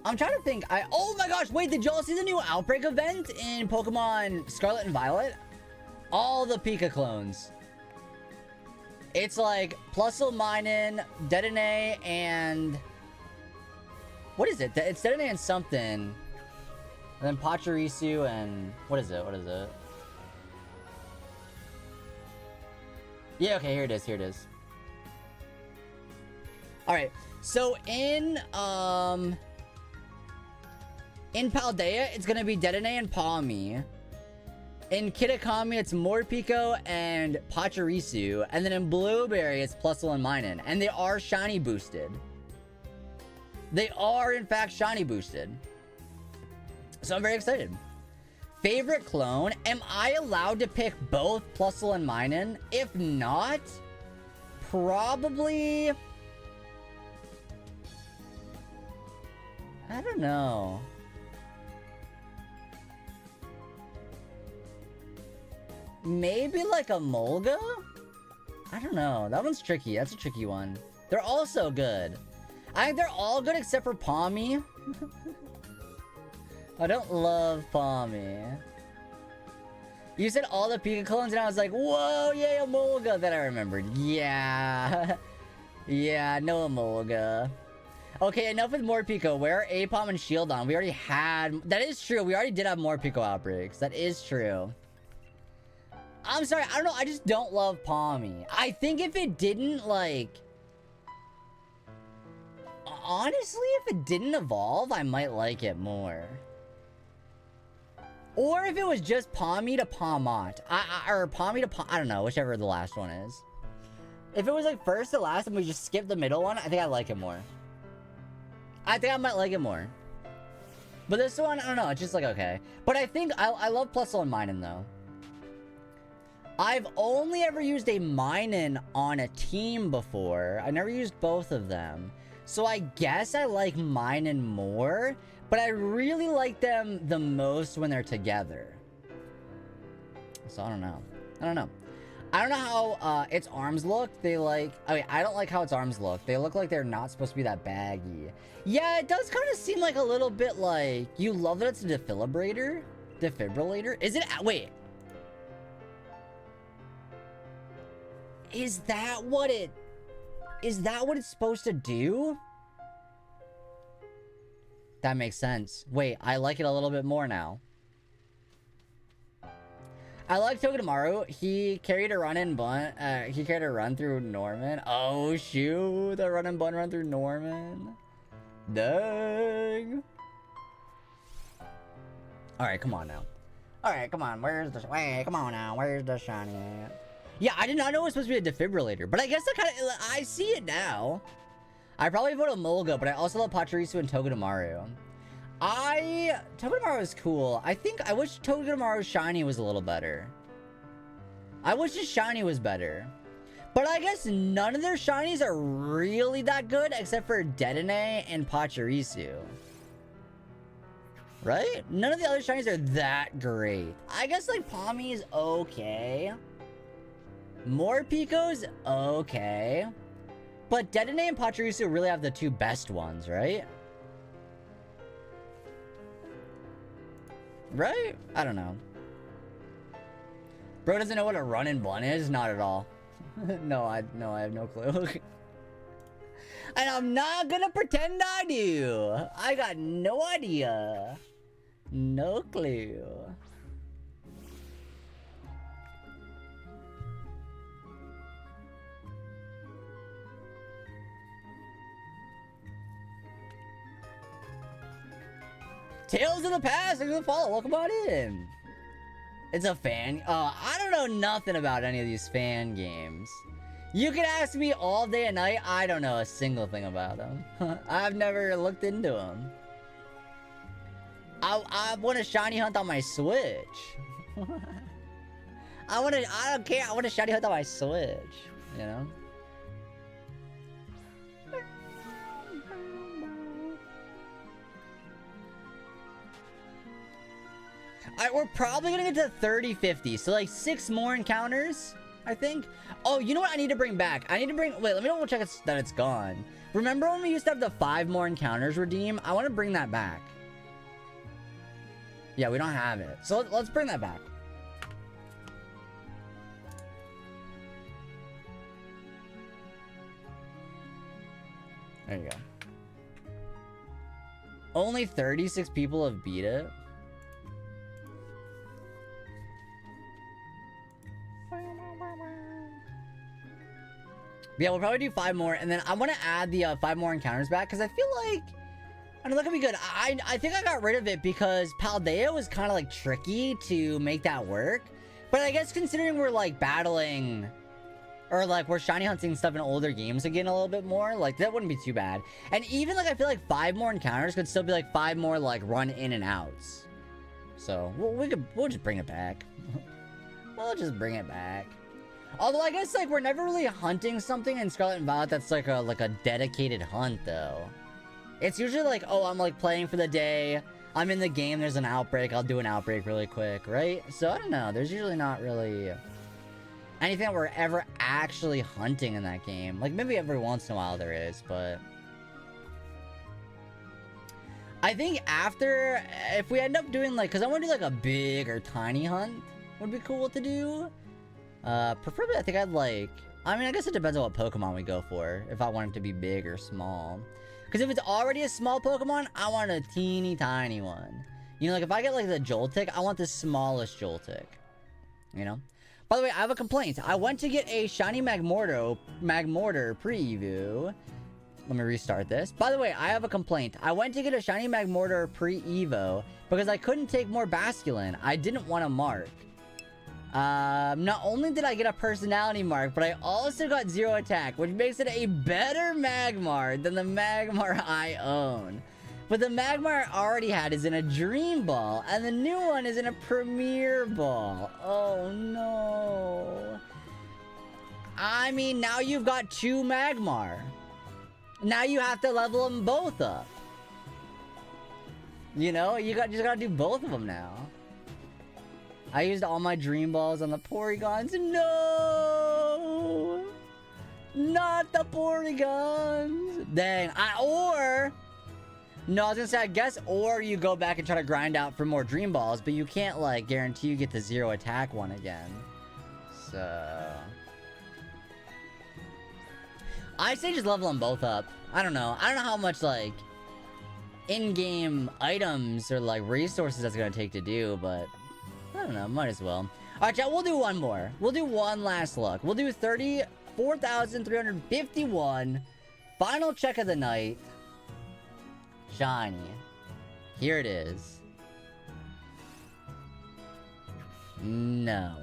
[SPEAKER 1] I'm trying to think. Oh my gosh, wait, did y'all see the new Outbreak event in Pokemon Scarlet and Violet? All the Pika clones. It's like Plusle, Dedenne, and... What is it? It's Dedenne and something. And then Pachirisu and... What is it? Yeah, okay, here it is. Alright, so in Paldea, it's gonna be Dedenne and Palmy. In Kitakami, it's Morpeko and Pachirisu. And then in Blueberry, it's Plusle and Minun. And they are shiny boosted. They are, in fact, shiny boosted. So I'm very excited. Favorite clone? Am I allowed to pick both Plusle and Minun? If not, probably... I don't know. Maybe like a Molga? I don't know. That one's tricky. That's a tricky one. They're all so good. I think they're all good except for Palmy. I don't love Palmy. You said all the Pika clones and I was like, whoa, yeah, Emolga. Then I remembered. Yeah. Yeah, no Emolga. Okay, enough with Morpeko. Where are Apom and Shieldon? We already had... That is true. We already did have Morpeko outbreaks. That is true. I'm sorry, I don't know, I just don't love Palmy. I think if it didn't, like... Honestly, if it didn't evolve, I might like it more. Or if it was just Palmy to Palmot. Or Palmy to I don't know, whichever the last one is. If it was like first to last and we just skipped the middle one, I think I like it more. I think I might like it more. But this one, I don't know, it's just like, okay. But I think, I love Plusle and Minun, though. I've only ever used a Minun on a team before. I never used both of them. So I guess I like Minun more, but I really like them the most when they're together. So I don't know. I don't know how its arms look. They like... I mean, I don't like how its arms look. They look like they're not supposed to be that baggy. Yeah, it does kind of seem like a little bit like... You love that it's a defibrillator? Defibrillator? Is it... Wait. Is that what it... Is that what it's supposed to do? That makes sense. Wait, I like it a little bit more now. I like Togedemaru. He carried a run and bunt. He carried a run through Norman. Oh, shoot. The run and bunt run through Norman. Dang. Alright, come on now. Alright, come on. Where's the... Wait, come on now. Where's the shiny at? Yeah, I did not know it was supposed to be a defibrillator. But I guess I see it now. I probably voted Molga, but I also love Pachirisu and Togedemaru. Togedemaru is cool. I wish Togedemaru's shiny was a little better. I wish his shiny was better. But I guess none of their shinies are really that good except for Dedenne and Pachirisu. Right? None of the other shinies are that great. I guess like Palmy is okay. Morpiko's okay. But Dedenne and Pachirisu really have the two best ones, right? Right? I don't know. Bro doesn't know what a run and blunt is? Not at all. No, I have no clue. And I'm not gonna pretend I do. I got no idea. No clue. Tales of the Past, thanks for the follow. Welcome on in. It's a fan. I don't know nothing about any of these fan games. You can ask me all day and night. I don't know a single thing about them. I've never looked into them. I want a shiny hunt on my Switch. I don't care. I want a shiny hunt on my Switch. You know? Alright, we're probably gonna get to 30-50. So like 6 more encounters, I think. Oh, you know what I need to bring back? Wait, let me double check that it's gone. Remember when we used to have the 5 more encounters redeem? I want to bring that back. Yeah, we don't have it. So let's bring that back. There you go. Only 36 people have beat it. Yeah, we'll probably do 5 more, and then I want to add the 5 more encounters back, because I feel like, I don't know, that could be good. I think I got rid of it because Paldea was kind of, like, tricky to make that work. But I guess considering we're, like, battling, or, like, we're shiny hunting stuff in older games again a little bit more, like, that wouldn't be too bad. And even, like, I feel like 5 more encounters could still be, like, 5 more, like, run in and outs. So, we'll just bring it back. We'll just bring it back. Although I guess like we're never really hunting something in Scarlet and Violet that's like a dedicated hunt though. It's usually like, oh, I'm like playing for the day, I'm in the game, there's an outbreak, I'll do an outbreak really quick, right? So I don't know, there's usually not really anything that we're ever actually hunting in that game. Like maybe every once in a while there is, but I think after, if we end up doing like, cause I want to do like a big or tiny hunt would be cool to do. Preferably I think I'd like, I mean I guess it depends on what Pokemon we go for, if I want it to be big or small. Because if it's already a small Pokemon, I want a teeny tiny one. You know, like if I get like the Joltik, I want the smallest Joltik. You know? By the way, I have a complaint. I went to get a shiny Magmortar pre-Evo. Let me restart this. By the way, I have a complaint. I went to get a shiny Magmortar pre-Evo because I couldn't take more Basculin. I didn't want to mark. Not only did I get a personality mark, but I also got 0 attack, which makes it a better Magmar than the Magmar I own. But the Magmar I already had is in a Dream Ball, and the new one is in a Premier Ball. Oh no. I mean, now you've got 2 Magmar. Now you have to level them both up. You know, you just gotta do both of them now. I used all my Dream Balls on the Porygons. No! Not the Porygons! Dang. No, I was gonna say, I guess, or you go back and try to grind out for more Dream Balls, but you can't, like, guarantee you get the 0 attack one again. So... I say just level them both up. I don't know. I don't know how much, like, in-game items or, like, resources that's gonna take to do, but I don't know. Might as well. Alright, chat. We'll do one more. We'll do one last look. We'll do 34,351. Final check of the night. Shiny. Here it is. No.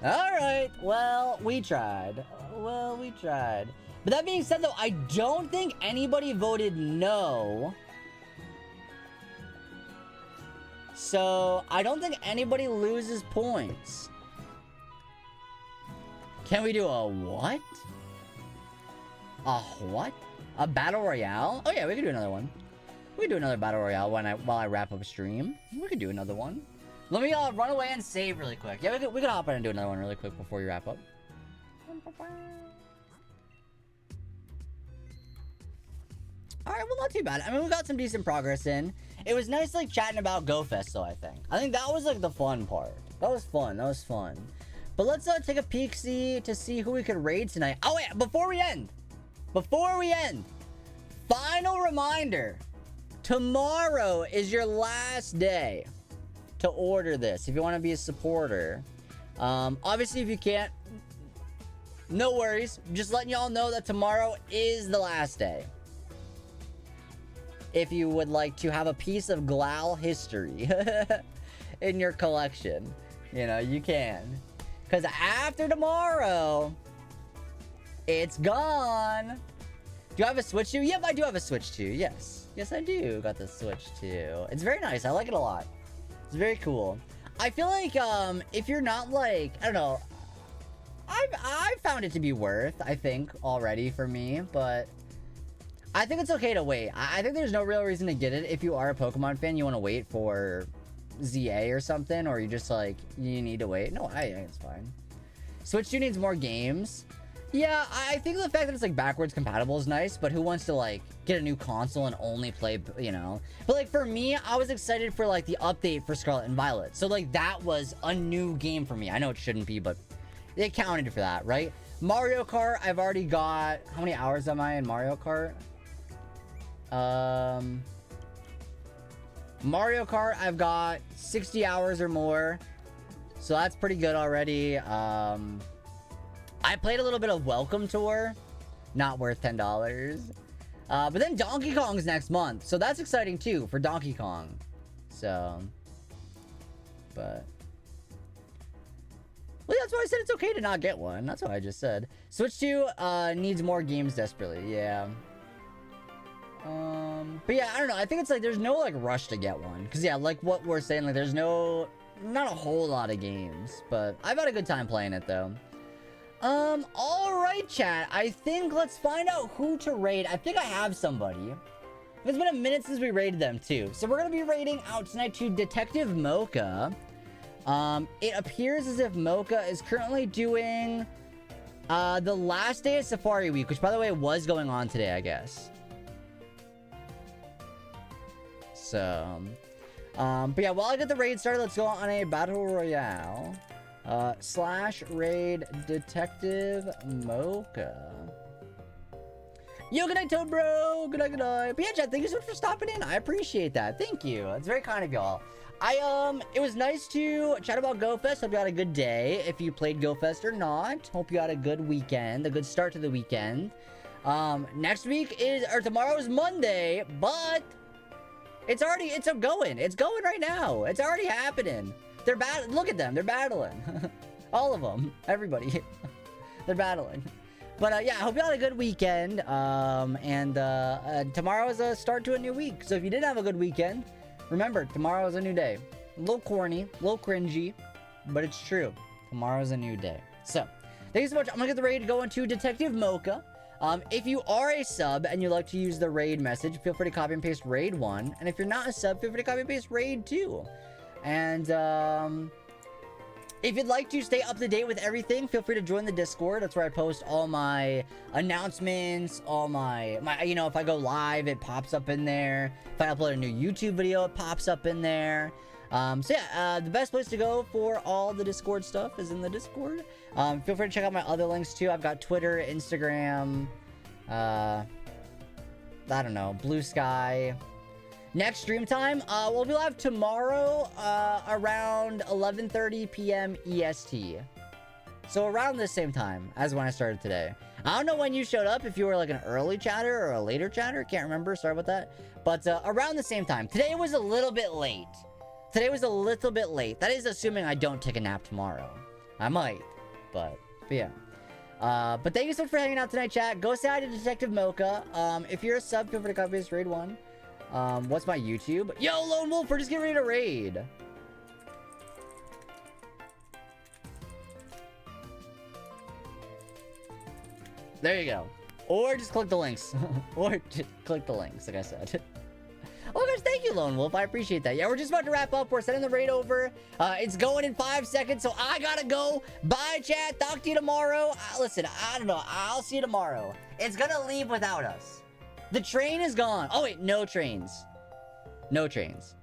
[SPEAKER 1] Alright, well, we tried. But that being said, though, I don't think anybody voted no. So, I don't think anybody loses points. Can we do a what? A what? A battle royale? Oh yeah, we could do another one. We could do another battle royale while I wrap up a stream. We could do another one. Let me run away and save really quick. Yeah, we could hop in and do another one really quick before you wrap up. Alright, well, not too bad. I mean, we got some decent progress in. It was nice, like, chatting about GoFest, though, I think. I think that was, like, the fun part. That was fun. But let's take a peek-see to see who we could raid tonight. Oh, wait, before we end, final reminder. Tomorrow is your last day to order this if you want to be a supporter. Obviously, if you can't, no worries. Just letting y'all know that tomorrow is the last day. If you would like to have a piece of Glal history in your collection, you know, you can. Because after tomorrow, it's gone. Do I have a Switch 2? Yep, I do have a Switch 2. Yes, I do. Got the Switch 2. It's very nice. I like it a lot. It's very cool. I feel like if you're not like, I don't know, I've found it to be worth, I think, already for me, but I think it's okay to wait. I think there's no real reason to get it. If you are a Pokemon fan, you want to wait for ZA or something, or you just like, you need to wait. No, I think it's fine. Switch 2 needs more games. Yeah, I think the fact that it's like backwards compatible is nice, but who wants to like get a new console and only play, you know? But like for me, I was excited for like the update for Scarlet and Violet. So like that was a new game for me. I know it shouldn't be, but it counted for that, right? Mario Kart, I've already got, how many hours am I in Mario Kart? Mario Kart, I've got 60 hours or more. So that's pretty good already. I played a little bit of Welcome Tour. Not worth $10. But then Donkey Kong's next month. So that's exciting too for Donkey Kong. So, but well, that's why I said it's okay to not get one. That's what I just said. Switch 2 needs more games desperately. Yeah. But yeah, I don't know. I think it's like there's no like rush to get one. Cause yeah, like what we're saying, like there's not a whole lot of games. But I've had a good time playing it though. Alright, chat. I think let's find out who to raid. I think I have somebody. It's been a minute since we raided them too. So we're gonna be raiding out tonight to Detective Mocha. It appears as if Mocha is currently doing the last day of Safari Week, which by the way was going on today, I guess. So, but yeah, while I get the raid started, let's go on a battle royale. / raid Detective Mocha. Yo, good night, Toad Bro. Good night. But yeah, chat, thank you so much for stopping in. I appreciate that. Thank you. It's very kind of y'all. It was nice to chat about GoFest. Hope you had a good day. If you played GoFest or not, hope you had a good weekend, a good start to the weekend. Next week tomorrow is Monday, but it's going. It's going right now. It's already happening. Look at them. They're battling. All of them. Everybody. They're battling. But yeah, I hope you had a good weekend. Tomorrow is a start to a new week. So if you didn't have a good weekend, remember, tomorrow is a new day. A little corny, a little cringy, but it's true. Tomorrow is a new day. So, thank you so much. I'm gonna get the raid going to Detective Mocha. If you are a sub and you like to use the raid message, feel free to copy and paste raid 1. And if you're not a sub, feel free to copy and paste raid 2. And if you'd like to stay up to date with everything, feel free to join the Discord. That's where I post all my announcements, all my you know, if I go live, it pops up in there. If I upload a new YouTube video, it pops up in there. So yeah, the best place to go for all the Discord stuff is in the Discord. Feel free to check out my other links too. I've got Twitter, Instagram, I don't know, Blue Sky. Next stream time, we'll be live tomorrow around 11:30 p.m. EST. So around the same time as when I started today. I don't know when you showed up, if you were like an early chatter or a later chatter. Can't remember. Sorry about that. But around the same time. Today was a little bit late. That is assuming I don't take a nap tomorrow. I might. But yeah. But thank you so much for hanging out tonight, chat. Go say hi to Detective Mocha. If you're a sub, feel free to copy this raid 1. What's my YouTube? Yo, Lone Wolf, we're just getting ready to raid. There you go. Or just click the links. Or just click the links, like I said. Oh, guys, thank you, Lone Wolf. I appreciate that. Yeah, we're just about to wrap up. We're sending the raid over. It's going in 5 seconds, so I gotta go. Bye, chat. Talk to you tomorrow. Listen, I don't know. I'll see you tomorrow. It's gonna leave without us. The train is gone. Oh, wait, no trains. No trains.